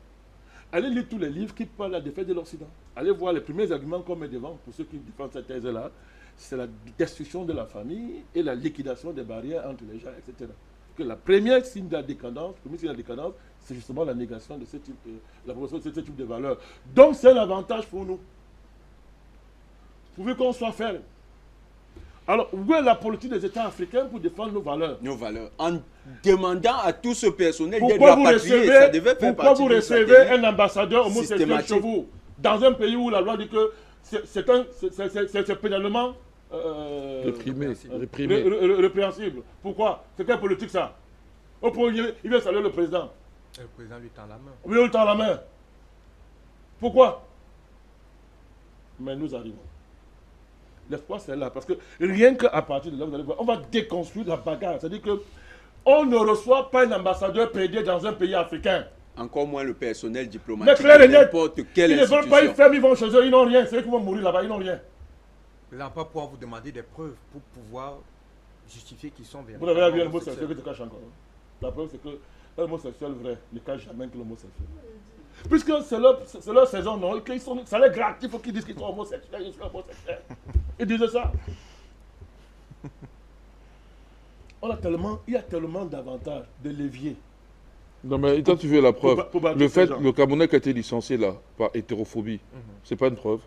Allez lire tous les livres qui parlent de la défaite de l'Occident. Allez voir les premiers arguments qu'on met devant pour ceux qui défendent cette thèse-là. C'est la destruction de la famille et la liquidation des barrières entre les gens, etc. que la première signe de la décadence, c'est justement la négation de ce type, la promotion de ce type de valeurs. Donc c'est un avantage pour nous. Pourvu qu'on soit ferme. Alors, où est la politique des États africains pour défendre nos valeurs? Nos valeurs. En demandant à tout ce personnel d'être rapatrié, ça devait faire pourquoi vous recevez un ambassadeur homosexuel chez vous, dans un pays où la loi dit que c'est pénalement répréhensible? Pourquoi? C'est quelle politique ça? Il vient saluer le président. Et le président lui tend la main. Oui, lui tend la main. Pourquoi? Mais nous arrivons. L'espoir, c'est là. Parce que rien qu'à partir de là, vous allez voir, on va déconstruire la bagarre. C'est-à-dire qu'on ne reçoit pas un ambassadeur pédé dans un pays africain. Encore moins le personnel diplomatique. Mais clair et net, n'importe quelle ils ne veulent pas, ils ferment, ils vont chez eux, ils n'ont rien. C'est eux qui vont mourir là-bas, ils n'ont rien. Ils n'ont pas pouvoir vous demander des preuves pour pouvoir justifier qu'ils sont véritablement. Vous avez vu l'homosexuel qui te cache encore. La preuve, c'est que l'homosexuel vrai ne cache jamais que l'homosexuel. Puisque c'est leur saison, non, ça les gratte, il faut qu'ils disent qu'ils sont homosexuels, je suis homosexuel. Ils disent ça. Il y a tellement d'avantages, de leviers. Non, mais toi, tu veux la preuve. Pour Le fait que le Camerounais qui a été licencié là, par hétérophobie, c'est pas une preuve.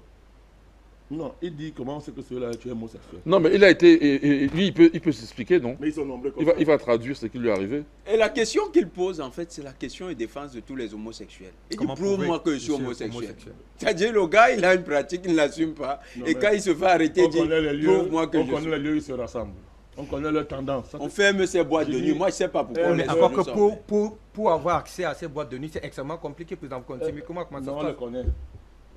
Non, il dit comment c'est que celui-là est homosexuel. Non, mais il a été. Lui, il peut s'expliquer, non? Mais ils sont nombreux comme il va traduire ce qui lui est arrivé. Et la question qu'il pose, en fait, c'est la question et défense de tous les homosexuels. Il dit, prouve-moi que je suis homosexuel. C'est-à-dire, le gars, il a une pratique, il ne l'assume pas. Non, et quand il se fait arrêter, il dit, prouve-moi que je suis. On connaît les lieux, ils se rassemblent. On connaît leurs tendances. On ferme ces boîtes de nuit. Moi, je ne sais pas pourquoi on les alors que pour avoir accès à ces boîtes de nuit, c'est extrêmement compliqué. Par exemple, comment ça se passe? Non, on les connaît.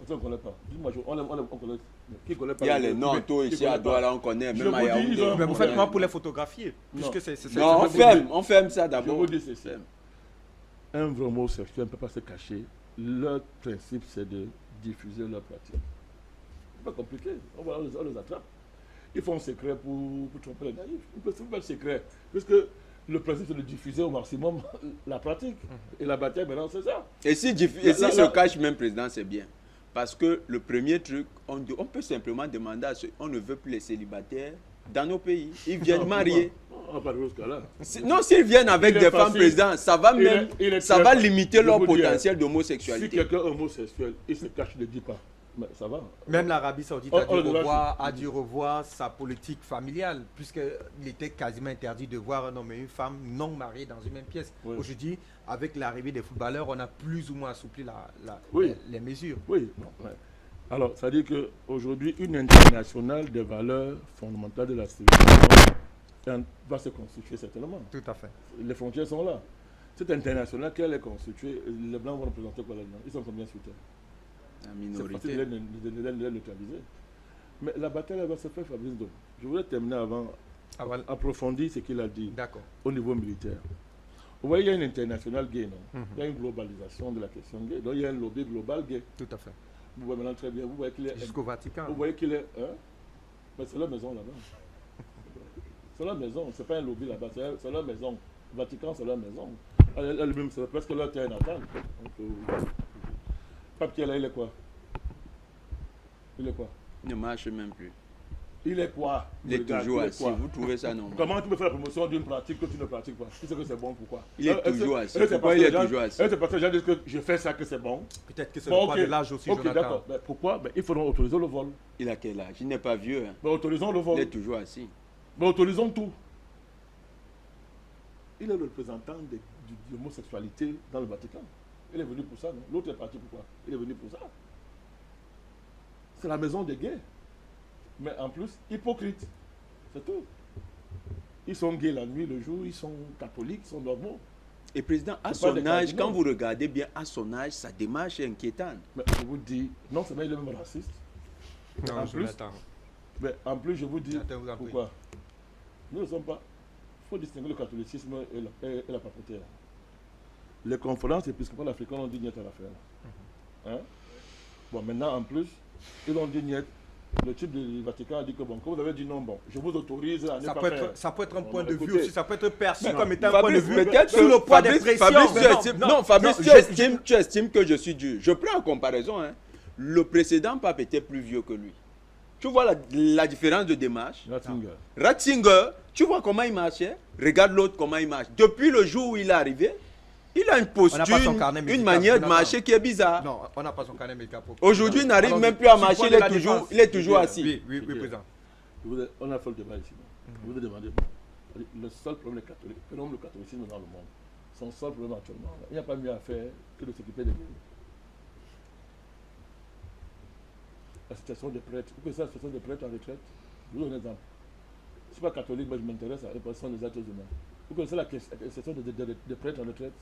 On ne connaît pas. Dis-moi, on connaît. Qui connaît pas? Il y a les noms, ici à Douala, on connaît. Même à Yaoundé. Mais vous faites comment pour les photographier? Non, on ferme ça d'abord. Je vous dis ceci. Un vrai homosexuel ne peut pas se cacher. Leur principe, c'est de diffuser leur pratique. C'est pas compliqué. On les attrape. Ils font un secret pour tromper les naïfs. Ils peuvent faire le secret. Puisque le principe, c'est de diffuser au maximum la pratique. Et la bataille, maintenant, c'est ça. Et si se cache même, président, c'est bien. Parce que le premier truc, on peut simplement demander à ceux, on ne veut plus les célibataires dans nos pays. Ils viennent marier. Non, s'ils viennent avec des femmes présidents, ça va même, ça va limiter leur potentiel d'homosexualité. Si quelqu'un est homosexuel, il se cache, ne dit pas. Mais ça va. Même l'Arabie Saoudite a dû revoir sa politique familiale, puisqu'il était quasiment interdit de voir un homme et une femme non mariés dans une même pièce. Oui. Aujourd'hui, avec l'arrivée des footballeurs, on a plus ou moins assoupli les mesures. Oui. Ouais. Alors, ça veut dire qu'aujourd'hui, une internationale des valeurs fondamentales de la civilisation va se constituer certainement. Tout à fait. Les frontières sont là. Cette internationale, qu'elle est constituée, les Blancs vont représenter quoi là-dedans? Ils sont combien sur Terre? La minorité. C'est facile de les neutraliser. Mais la bataille elle va se faire, Fabrice. Donc, je voulais terminer avant approfondir ce qu'il a dit au niveau militaire. Vous voyez, il y a une internationale gay, non? Il y a une globalisation de la question gay. Donc, il y a un lobby global gay. Tout à fait. Vous voyez maintenant très bien. Vous voyez qu'il est. Jusqu'au Vatican. Vous voyez qu'il est. Mais c'est leur maison là-bas. C'est leur maison. C'est pas un lobby là-bas. C'est leur maison. Le Vatican, c'est leur maison. Elle-même, c'est presque leur terre natale. Papier là, il est quoi? Il est quoi? Il ne marche même plus. Il est quoi? Il est toujours assis. Vous trouvez ça normal? Comment tu peux faire la promotion d'une pratique que tu ne pratiques pas? Tu sais que c'est bon, pourquoi? Il est toujours assis. Pourquoi il est toujours assis? C'est parce que les gens disent que je fais ça que c'est bon. Peut-être que c'est le poids de l'âge aussi, Jonathan. Ok, d'accord. Mais pourquoi? Il faudra autoriser le vol. Il a quel âge? Il n'est pas vieux. Mais autorisons le vol. Il est toujours assis. Mais autorisons tout. Il est le représentant de l'homosexualité dans le Vatican. Il est venu pour ça, non? L'autre est parti pourquoi? Il est venu pour ça. C'est la maison des gays. Mais en plus, hypocrite. C'est tout. Ils sont gays la nuit, le jour, ils sont catholiques, ils sont normaux. Et président, à son âge, quand vous regardez bien à son âge, sa démarche est inquiétante. Mais je vous dis, non seulement il est même raciste. Non, en plus, je vous dis, pourquoi? Nous ne sommes pas. Il faut distinguer le catholicisme et la papauté. Les conférences épiscopales africaines ont dit niet à l'affaire. Bon, maintenant, en plus, ils ont dit niet. Le type du Vatican a dit que bon, quand vous avez dit non, bon, je vous autorise à ne pas faire. Ça peut être un point de vue aussi, ça peut être perçu comme étant un point de vue sous le poids des pressions. Non, Fabrice, tu estimes que je suis dur. Je prends en comparaison. Le précédent pape était plus vieux que lui. Tu vois la différence de démarche? Ratzinger, Tu vois comment il marchait? Regarde l'autre comment il marche. Depuis le jour où il est arrivé, il a une posture, une manière de marcher qui est bizarre. Non, on n'a pas son carnet médical. Aujourd'hui, il n'arrive même plus à marcher, il est toujours assis. Oui, président. On a fait le débat ici. Je vous ai demandé, le seul problème des catholiques, le catholicisme dans le monde, son seul problème actuellement, il n'y a pas mieux à faire que de s'occuper des guerres. La situation des prêtres, vous connaissez la situation des prêtres en retraite? Je vous donne un exemple. Je ne suis pas catholique, mais je m'intéresse à la répression des êtres humains. Vous connaissez la situation des prêtres en retraite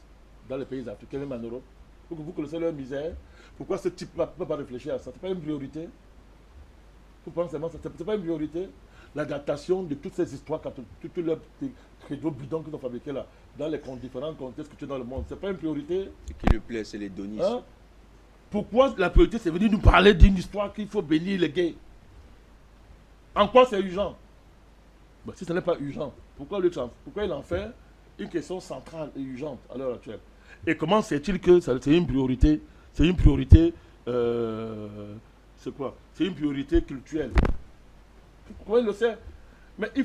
dans les pays africains, même en Europe? Vous connaissez leur misère. Pourquoi ce type ne peut pas réfléchir à ça? Ce n'est pas une priorité. Vous pensez vraiment que ce n'est pas une priorité? L'adaptation de toutes ces histoires, tous leurs credos bidons qu'ils ont fabriqués là, dans les différents contextes que tu es dans le monde, ce n'est pas une priorité. Ce qui lui plaît, c'est les donistes. Hein? Pourquoi la priorité, c'est venir nous parler d'une histoire qu'il faut bénir les gays? En quoi c'est urgent? Ben, si ce n'est pas urgent, pourquoi il en fait une question centrale et urgente à l'heure actuelle? Et comment sait-il que c'est une priorité? C'est une priorité, c'est quoi? C'est une priorité culturelle. Comment il le sait? Mais il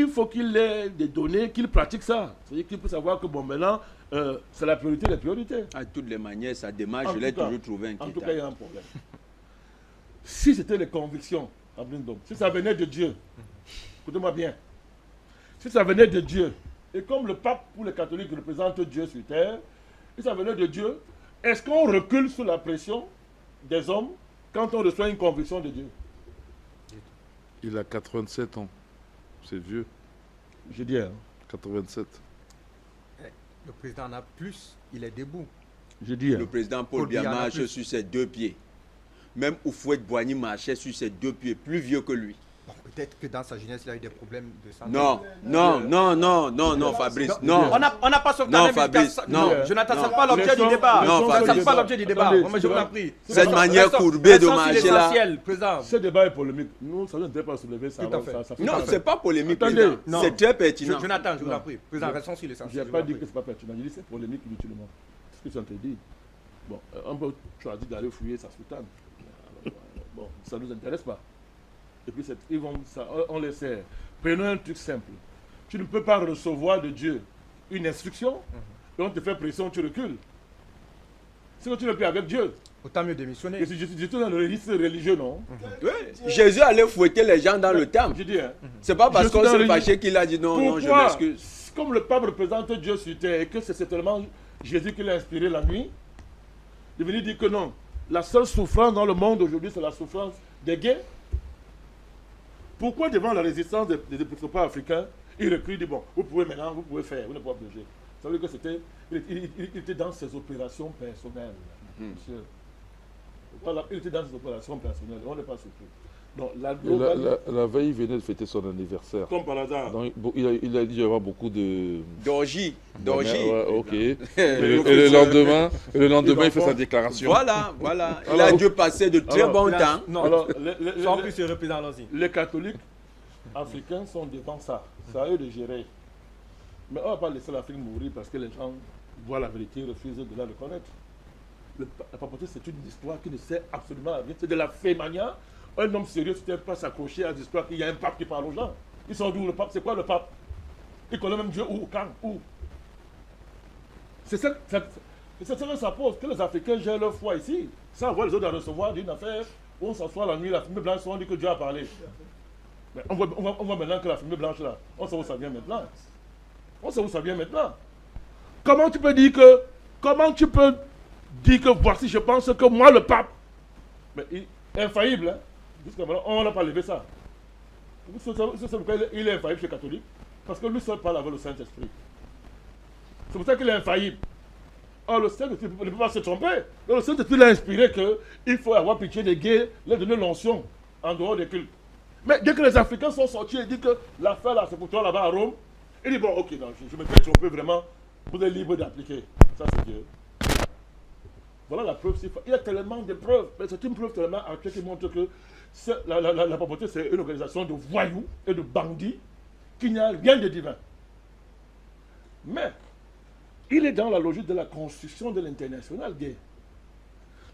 faut qu'il ait des données, qu'il pratique ça. C'est-à-dire qu'il peut savoir que bon, maintenant, c'est la priorité des priorités. À toutes les manières, sa démarche, je l'ai toujours trouvé inquiétante. En tout cas, il y a un problème. Si c'était les convictions, si ça venait de Dieu, écoutez-moi bien, si ça venait de Dieu, et comme le pape pour les catholiques représente Dieu sur terre, si ça venait de Dieu, est-ce qu'on recule sous la pression des hommes quand on reçoit une conviction de Dieu? Il a 87 ans. C'est vieux. Je dis, 87. Le président en a plus, il est debout. Je dis, le président Paul Biya marche sur ses deux pieds. Même Houphouët-Boigny marchait sur ses deux pieds, plus vieux que lui. Bon, peut-être que dans sa jeunesse, il a eu des problèmes de santé. Non, Fabrice, non. On n'a pas son carnet Fabrice, non. Jonathan, ça n'est pas l'objet du débat. Non, ça Fabrice. n'est pas l'objet du débat. Moi, je vous en prie. Cette manière courbée de marcher là. Ce débat est polémique. Nous, ça ne devrait pas soulever ça. Non, ce n'est pas polémique. Attendez. C'est très pertinent. Jonathan, je vous en prie. Président, restons sur l'essentiel. Je n'ai pas dit que ce n'est pas pertinent. Je dis que c'est polémique inutilement. C'est ce que tu as dit. Bon, on peut choisir d'aller fouiller sa soutane. Bon, ça ne nous intéresse pas. Et puis, on les sert. Prenons un truc simple. Tu ne peux pas recevoir de Dieu une instruction, et on te fait pression, tu recules. C'est que tu n'es plus avec Dieu. Autant mieux démissionner. Et si je suis dans le registre religieux, non? Oui. Jésus allait fouetter les gens dans le temple. Je dis, c'est pas parce qu'on s'est fâché qu'il a dit non, je m'excuse. Comme le pape représente Dieu sur terre et que c'est certainement Jésus qui l'a inspiré la nuit, il venait dire que non. La seule souffrance dans le monde aujourd'hui, c'est la souffrance des gays. Pourquoi devant la résistance des épiscopats africains, il recule, dit bon, vous pouvez maintenant, vous pouvez faire, vous n'êtes pas obligé. Ça veut dire que il était dans ses opérations personnelles. Monsieur. Voilà, il était dans ses opérations personnelles, on n'est pas surpris. Donc, la veille, il venait de fêter son anniversaire. Comme par hasard. Donc, il a dit qu'il y avoir beaucoup de... D'orgie. Ouais, ok. Et le lendemain, il fait sa déclaration. Voilà. Il a dû passer de très bons temps. Non, alors, sans plus se représenter aussi. Les catholiques africains sont devant ça. C'est à eux de gérer. Mais on ne va pas laisser l'Afrique mourir parce que les gens voient la vérité, refusent de la reconnaître. La papauté, c'est une histoire qui ne sert absolument à rien. C'est de la fémania. Un homme sérieux ne peut pas s'accrocher à des histoires qu'il y a un pape qui parle aux gens. Ils sont d'où le pape? C'est quoi le pape? Il connaît même Dieu où? Quand? Où? C'est ça que ça pose. Que les Africains gèrent leur foi ici, sans voir les autres à recevoir d'une affaire où on s'assoit la nuit, la fumée blanche, on dit que Dieu a parlé. Mais on voit maintenant que la fumée blanche là, on sait où ça vient maintenant. Comment tu peux dire que voici, je pense que moi le pape, mais il est infaillible, hein? Jusqu'à maintenant, on n'a pas levé ça. C'est pourquoi il est infaillible chez les catholiques, parce que lui seul parle avec le Saint-Esprit. C'est pour ça qu'il est infaillible. Or, le Saint-Esprit ne peut pas se tromper. Le Saint-Esprit l'a inspiré qu'il faut avoir pitié des gays, leur donner l'onction en dehors des cultes. Mais dès que les Africains sont sortis et disent que l'affaire là, c'est pour toi là-bas à Rome, il dit bon, ok, non, je me fais tromper vraiment, vous êtes libre d'appliquer. Ça, c'est Dieu. Voilà la preuve. Il y a tellement de preuves, mais c'est une preuve tellement actuelle qui montre que la papauté, c'est une organisation de voyous et de bandits qui n'y a rien de divin. Mais il est dans la logique de la construction de l'international gay,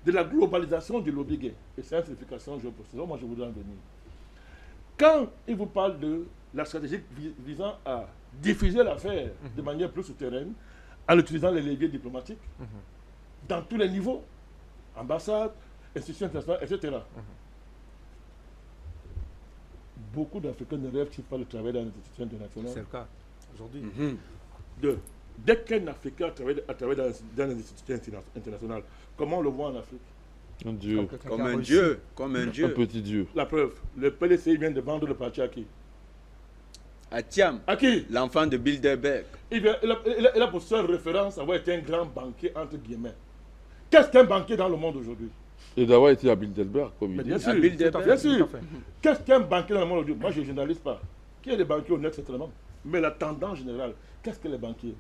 de la globalisation du lobby gay. Et c'est une simplification, moi je voudrais en venir. Quand il vous parle de la stratégie visant à diffuser l'affaire de manière plus souterraine en utilisant les leviers diplomatiques dans tous les niveaux, ambassades, institutions internationales, etc. Beaucoup d'Africains ne rêvent-ils pas de travailler dans les institutions internationales? C'est le cas aujourd'hui. Dès qu'un Africain travaille dans les institutions internationales, comment on le voit en Afrique? Un dieu. Comme un dieu. Comme un Un dieu. petit dieu. La preuve, le PLC vient de vendre le parti à qui? À Thiam, À qui? l'enfant de Bilderberg. Il a pour seule référence avoir été un grand banquier, entre guillemets. Qu'est-ce qu'un banquier dans le monde aujourd'hui? Et d'avoir été à Bilderberg, comme il Mais dit. bien sûr, Bilderberg. bien sûr. Qu'est-ce qu'un banquier dans le monde aujourd'hui? Moi, je ne généralise pas. Qui est des banquiers honnêtes, certainement. Mais la tendance générale, qu'est-ce que les banquiers?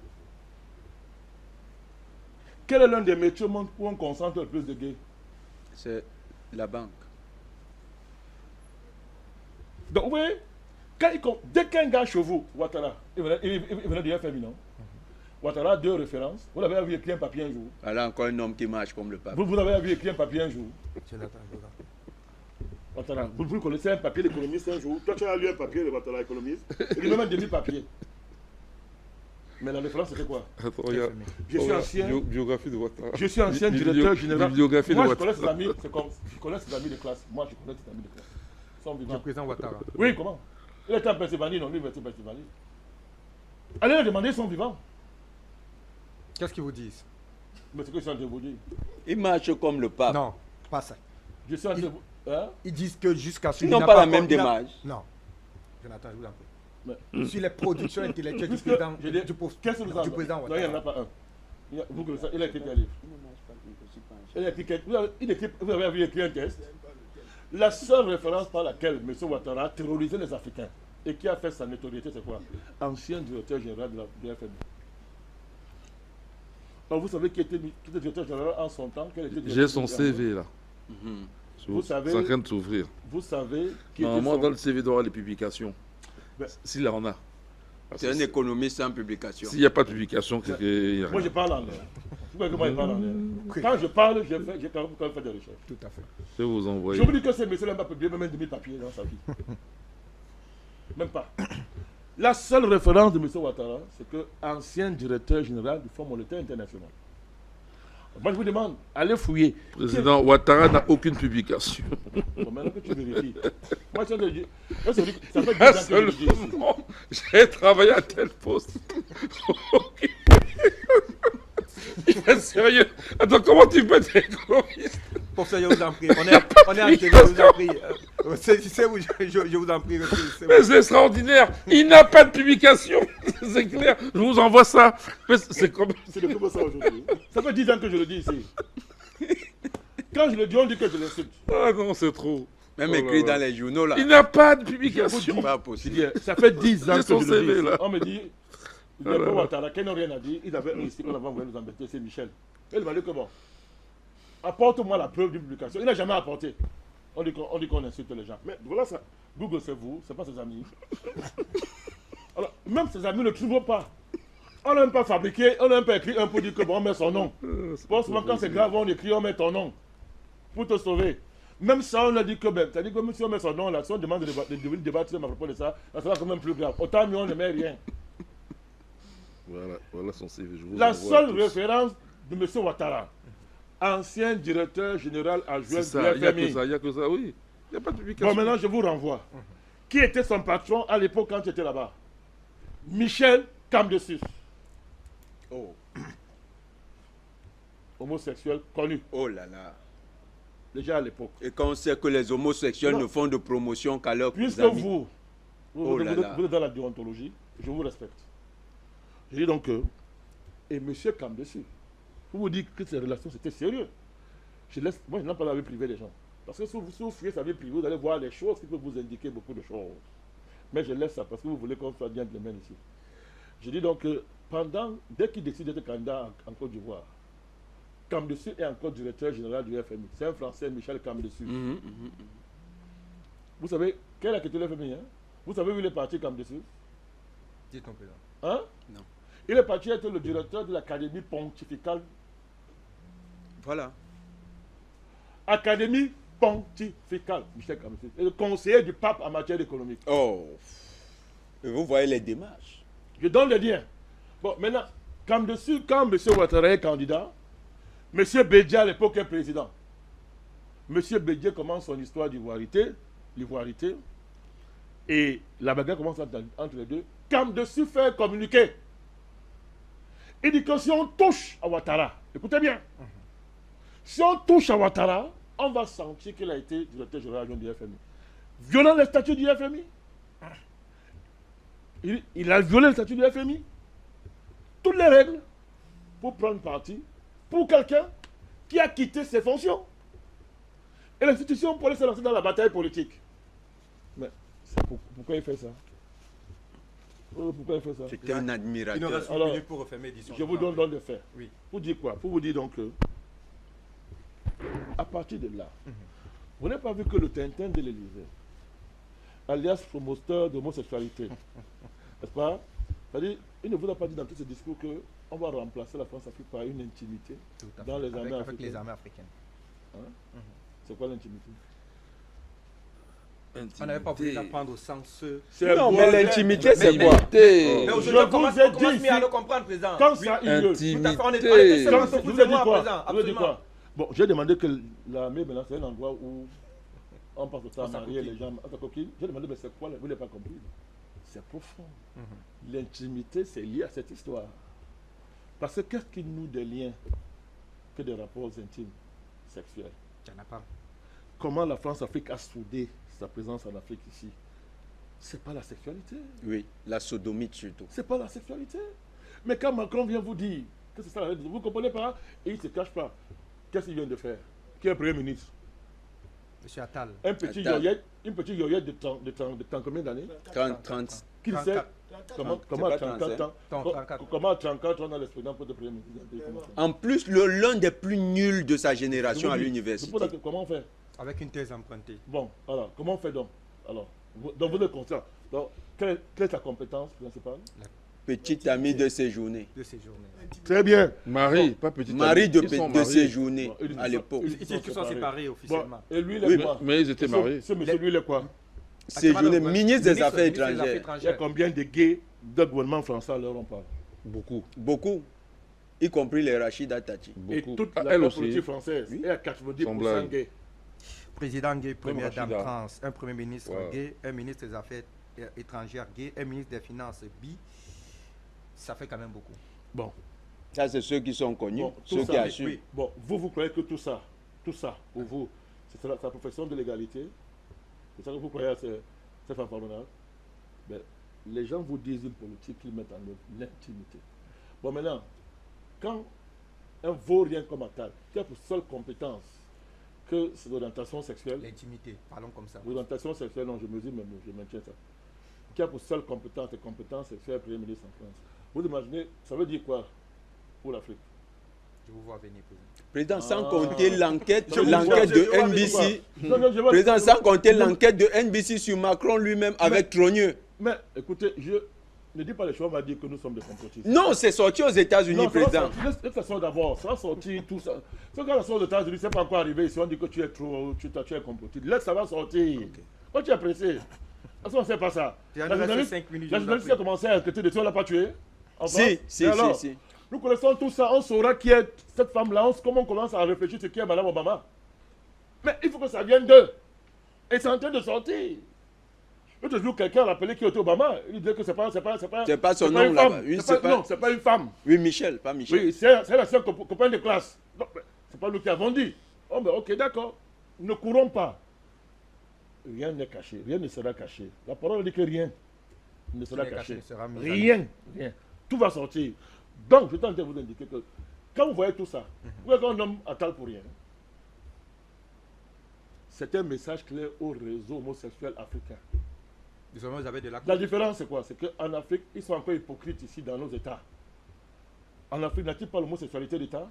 Quel est l'un des métiers au monde où on concentre le plus de gays? C'est la banque. Donc, vous voyez, dès qu'un gars chez vous, Ouattara, il venait du FMI, non? Ouattara a 2 références. Vous l'avez vu écrire un papier un jour. Voilà encore un homme qui marche comme le pape. Vous avez vu écrire un papier un jour. Jonathan, regarde. Ouattara, vous connaissez un papier d'économiste un jour. Toi, tu as lu un papier de Ouattara, économiste. Il lui même un demi-papier. Mais la référence, c'était quoi? Attends, regarde. Je suis ancien. Biographie de Ouattara. Je suis ancien directeur général. Biographie de Moi, je connais Ouattara. ses amis. C'est comme. Je connais ses amis de classe. Moi, je connais ses amis de classe. Ils sont Le vivants. président Ouattara. Oui, comment? Il était en Pennsylvanie, non? Lui, il était en Pennsylvanie. Allez leur demander, ils sont vivants. Qu'est-ce qu'ils vous disent? Mais c'est que je suis en train de vous dire. Il marche comme le pape. Non, pas ça. Je suis en train de vous. Hein? Ils disent que jusqu'à ce Ils qu'il n'ont n'a pas la encore- même il a- démarche. Non. Jonathan, je vous en prie. Mais- Sur les productions intellectuelles du Puisque, président, je dis, du qu'est-ce que nous avons? du président Non, il n'y en a Ouattara. pas un. Vous connaissez ça, il a écrit quel livre? Il a écrit quel- vous avez vu écrire un texte? La seule référence par laquelle M. Ouattara a terrorisé les Africains et qui a fait sa notoriété, c'est quoi? Ancien directeur général de la FMI. Alors, vous savez qui était directeur général en son temps? Quel était J'ai directeur son général? CV là. Vous savez- C'est en train de s'ouvrir. Vous savez qui était Normalement, son... dans le CV, il doit y avoir les publications. Ben- S'il en a. Parce C'est que un économiste sans publication. s'il n'y a pas de publication, c'est qu'il y a Moi, je rien. parle en l'air. Vous voyez comment je parle en l'air? Quand je parle, j'ai quand même fait des recherches. Tout à fait. Je vais vous envoyer. Je vous dis que ces messieurs-là n'ont pas publié même un demi-papier dans sa vie. Même pas. La seule référence de M. Ouattara, c'est que ancien directeur général du Fonds monétaire international. Moi, je vous demande, allez fouiller. Président Ouattara n'a aucune publication. Bon, maintenant que tu vérifies. Moi, je te dis, ça fait 10 ans Un que je seul le dis ici. nom. J'ai travaillé à tel poste. Ok. Mais sérieux. Attends, comment tu peux être économiste? Professeur, je vous en prie. On est en télé, je vous en prie. C'est vous, je vous en prie. Mais c'est extraordinaire. Il n'a pas de publication. C'est clair. Je vous envoie ça. Mais c'est comme... C'est de comme ça aujourd'hui. Ça fait 10 ans que je le dis ici. Quand je le dis, on dit que je l'insulte. Ah non, c'est trop. Même Oh là écrit là. dans les journaux là. Il n'a pas de Je vous publication. dis, Pas je possible. dis, ça fait 10 ans J'ai que son je le dis. CV, ici. là. On me dit, là là. Ouattara, qui n'ont rien à dire, il avait un ici qu'on avait envoyé nous embêter, c'est Michel. Il m'a dit que bon, apporte-moi la preuve d'une publication. Il n'a jamais apporté. On dit qu'on insulte les gens. Mais voilà ça. Google, c'est vous, c'est pas ses amis. Alors, même ses amis ne trouvent pas. On n'a même pas fabriqué, on n'a même pas écrit un pour dire que bon, on met son nom. Bon, souvent quand c'est grave, on écrit, on met ton nom. Pour te sauver. Même ça, on a dit que, ben, c'est-à-dire que même si on met son nom là, si on demande de débattre à propos de ça, ça sera quand même plus grave. Autant mieux, on ne met rien. Voilà son CV. Je vous La envoie seule tous. référence de M. Ouattara, ancien directeur général adjoint C'est du ça. Il n'y a que FMI. ça. Il n'y a que ça, oui. Il n'y a pas de Bon, publication. maintenant, je vous renvoie. Qui était son patron à l'époque quand tu étais là-bas? Michel Camdesus, Oh, homosexuel connu, oh là là. déjà à l'époque. Et quand on sait que les homosexuels Non. ne font de promotion qu'à leurs Puisque amis. vous Oh là là. êtes dans la déontologie, je vous respecte. Je dis donc que, et M. Camdesus, pour vous dire que ces relations c'était sérieux, moi je n'ai pas la vie privée des gens. Parce que si vous fouillez sa vie privée, vous allez voir les choses qui peuvent vous indiquer beaucoup de choses. Mais je laisse ça parce que vous voulez qu'on soit gentleman ici. Je dis donc que dès qu'il décide d'être candidat en Côte d'Ivoire, Camdesus est encore directeur général du FMI. C'est un Français, Michel Camdesus. Vous savez, quel a quitté le FMI, hein? Vous savez où il est parti, Camdesus? Dis ton président. Hein? Non. Il est parti être le directeur de l'Académie pontificale. Voilà. Académie pontificale, Michel Camdesus. Et le conseiller du pape en matière économique. Oh. Et vous voyez les démarches. Je donne le lien. Bon, maintenant, quand M. Ouattara est candidat, M. Bédia à l'époque est président. M. Bédia commence son histoire d'ivoirité, et la bagarre commence entre les deux. Quand dessus fait communiquer, il dit que si on touche à Ouattara, écoutez bien, si on touche à Ouattara, on va sentir qu'il a été directeur général du FMI. Violant les statuts du FMI. Il a violé le statut du FMI. Toutes les règles pour prendre parti pour quelqu'un qui a quitté ses fonctions. Et l'institution pourrait se lancer dans la bataille politique. Mais pourquoi il fait ça? Pourquoi il fait ça? C'était un admirateur. Il nous reste une minute pour refermer l'édition. Je vous donne le fait. Oui. Pour dire quoi? Pour vous dire donc que, à partir de là, vous n'avez pas vu que le Tintin de l'Élysée, alias promoteur d'homosexualité, n'est-ce pas? C'est-à-dire, il ne vous a pas dit dans tous ces discours qu'on va remplacer la France-Afrique par une intimité dans les armées africaines. Avec les armées africaines. Hein? C'est quoi l'intimité? On n'avait pas voulu l'apprendre au sens... Non, mais l'intimité, c'est quoi? Mais aujourd'hui, on commence mieux à le comprendre, président. Quand ça, Tout à fait, on était seulement sur vous et moi, président. Vous avez dit quoi? Bon, j'ai demandé que l'armée, maintenant, c'est un endroit où on passe le temps à marier les gens à sa coquille. J'ai demandé, mais c'est quoi? Vous n'avez pas compris. C'est profond. L'intimité, c'est lié à cette histoire. Parce que qu'est-ce qui noue des liens que des rapports intimes, sexuels? Il n'y en a pas. Comment la France-Afrique a soudé sa présence en Afrique ici? C'est pas la sexualité. Oui, la sodomite surtout. C'est pas la sexualité. Mais quand Macron vient vous dire que c'est ça, vous ne comprenez pas, et il ne se cache pas. Qu'est-ce qu'il vient de faire? Qui est le Premier ministre? Monsieur Attal. Un petit yoyette de combien d'années? 30. Qui sait comment à 34 ans? Comment à 34 ans dans l'expérience pour le Premier ministre? En plus, l'un des plus nuls de sa génération à l'université. Comment on fait? Avec une thèse empruntée. Bon, alors, comment on fait donc? Alors, donc vous êtes conscient. Donc, quelle est ta compétence principale? Petite amie de séjourner. Très bien. Marie, pas petite amie. Marie de séjourner à l'époque. Ils se sont séparés officiellement. Et lui, il est quoi? Mais ils étaient mariés. Ce monsieur, lui, il est quoi? Séjourner, ministre des Affaires étrangères. Il y a combien de gays de gouvernement français à l'heure on parle? Beaucoup. Y compris les Rachida Tati. Et toute la politique française est à 90% gay. Président gay, première dame France, un premier ministre gay, un ministre des Affaires étrangères gay, un ministre des Finances bi. Ça fait quand même beaucoup. Bon. Ça, c'est ceux qui sont connus, ceux qui assument. Oui. Bon, vous croyez que tout ça, pour vous, c'est la profession de l'égalité? C'est ça que vous croyez à ces fanfaronnades? Ben, les gens vous disent une politique qu'ils mettent en œuvre, l'intimité. Bon, maintenant, quand un vaurien comme Attal, qui a pour seule compétence que c'est l'orientation sexuelle... L'intimité, parlons comme ça. L'orientation sexuelle, non, je me dis, mais je maintiens ça. Qui a pour seule compétence et compétence sexuelle Premier ministre en France. Vous imaginez, ça veut dire quoi pour l'Afrique? Je vous vois venir, président. Sans compter l'enquête de NBC. Président, sans compter l'enquête de NBC sur Macron lui-même avec Trogneux. Mais écoutez, je ne dis pas les choses, on va dire que nous sommes des complotistes. Non, c'est sorti aux États-Unis, président. Laisse ça soit d'abord, ça va sortir tout ça. C'est quand ça sort aux États-Unis, c'est pas encore arrivé ici, on dit que tu es trop, tu es complotiste. Laisse ça va sortir. Quand tu es pressé. On ne sait pas ça. La journaliste a commencé à enquêter dessus, on ne l'a pas tué. Si. Nous connaissons tout ça, on saura qui est cette femme-là, comment on commence à réfléchir sur qui est Mme Obama. Mais il faut que ça vienne d'eux. Et c'est en train de sortir. L'autre jour, quelqu'un a rappelé qui était Obama. Il disait que c'est pas son nom là-bas. Non, c'est pas une femme. Oui, Michel, pas Michel. Oui, c'est la seule copain de classe. C'est pas nous qui avons dit. Oh, ben ok, d'accord. Ne courons pas. Rien n'est caché, rien ne sera caché. La parole dit que rien ne sera caché. Rien. Tout va sortir. Donc, je tente de vous indiquer que quand vous voyez tout ça, vous voyez qu'on nomme Attal pour rien. C'est un message clair au réseau homosexuel africain. Désormais, vous avez de la différence, c'est quoi? C'est qu'en Afrique, ils sont encore hypocrites ici dans nos États. En Afrique, n'y a-t-il pas l'homosexualité d'État?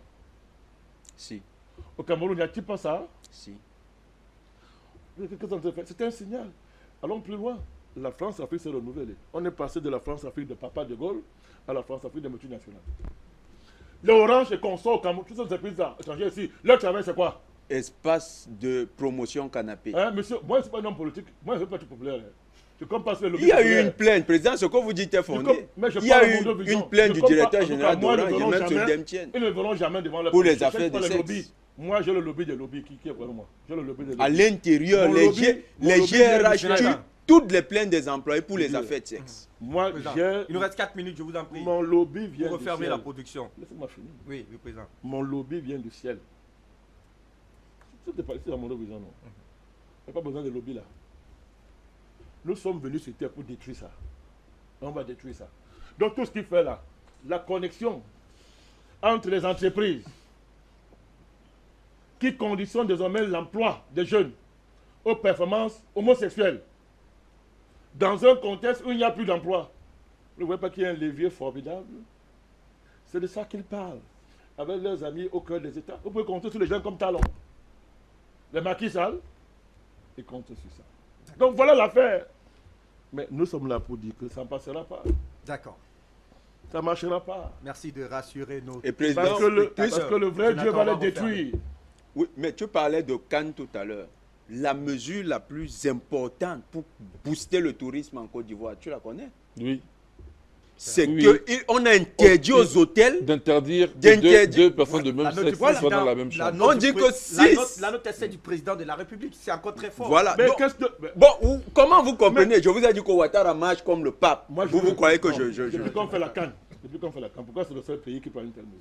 Si. Au Cameroun, n'y a-t-il pas ça? Si. C'est un signal. Allons plus loin. La France-Afrique s'est renouvelée. On est passé de la France-Afrique de Papa de Gaulle à la France-Afrique des multinationales. Les Orange et consorts au Cameroun, tous ces entreprises étrangères ici, leur travail c'est quoi? Espace de promotion canapé. Monsieur, moi je ne suis pas un homme politique, moi je ne veux pas être populaire. Je compte pas sur le lobby. Il y a eu une plainte, président, ce que vous dites est fondé. Il y a eu une plainte du directeur général d'Orange, ils ne verront jamais devant la pour les affaires de sexe. Moi, j'ai le lobby des lobbies. Qui est pour moi? J'ai le lobby des lobbies. À l'intérieur, les GRH tuent toutes les plaintes des employés pour les affaires de sexe. Moi, il nous reste 4 minutes, je vous en prie. Mon lobby vient du ciel. Pour refermer la production. Laissez-moi finir. Oui, le président. Mon lobby vient du ciel. C'est dans mon lobby, non? Il n'y a pas besoin de lobby là. Nous sommes venus sur terre pour détruire ça. On va détruire ça. Donc tout ce qu'il fait là, la connexion entre les entreprises qui conditionnent désormais l'emploi des jeunes aux performances homosexuelles, dans un contexte où il n'y a plus d'emploi. Vous ne voyez pas qu'il y a un levier formidable? C'est de ça qu'ils parlent. Avec leurs amis au cœur des États. Vous pouvez compter sur les gens comme Talon. Les Macky Sall, ils comptent sur ça. Donc voilà l'affaire. Mais nous sommes là pour dire que ça ne passera pas. D'accord. Ça ne marchera pas. Merci de rassurer nos... Et président, parce que le vrai Dieu va les détruire. Oui, mais tu parlais de Cannes tout à l'heure. La mesure la plus importante pour booster le tourisme en Côte d'Ivoire, tu la connais? Oui. C'est qu'on a interdit aux hôtels d'interdire deux personnes de même sexe qui soient dans la même chambre. On dit que 6. La note est du président de la République, c'est encore très fort. Voilà. Mais bon, comment vous comprenez? Je vous ai dit que Ouattara marche comme le pape. Moi, vous croyez que Depuis qu'on fait la Cannes, pourquoi c'est le seul pays qui prend une telle mesure?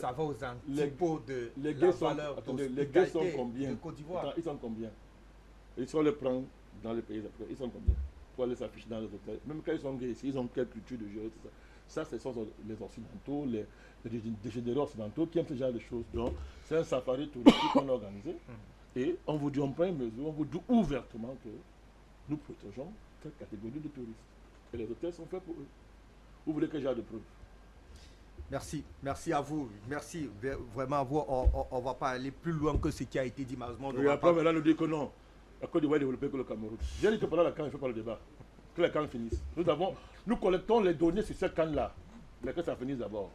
Ça va aux antipodes de les la sont, valeur attendez, les gays sont combien? de Côte d'Ivoire. Ils sont combien? Et si on les prend dans les pays africains, ils sont combien? Pour aller s'afficher dans les hôtels. Même quand ils sont gays ici, ils ont quelle culture de jeu, tout ça. Ça, ce sont les occidentaux, les dégénérés occidentaux qui aiment ce genre de choses. Donc, c'est un safari touristique qu'on a organisé. Et on vous dit, on prend une mesure, on vous dit ouvertement que nous protégeons cette catégorie de touristes. Et les hôtels sont faits pour eux. Vous voulez quel genre de preuve? Merci à vous. Merci vraiment à vous. On ne va pas aller plus loin que ce qui a été dit malheureusement. Et après, maintenant, nous dit que non. La Côte d'Ivoire est développée que le Cameroun. J'ai dit que pendant la CAN, il ne faut pas le débat. Que la CAN finisse. Nous collectons les données sur cette CAN-là. Mais que ça finisse d'abord.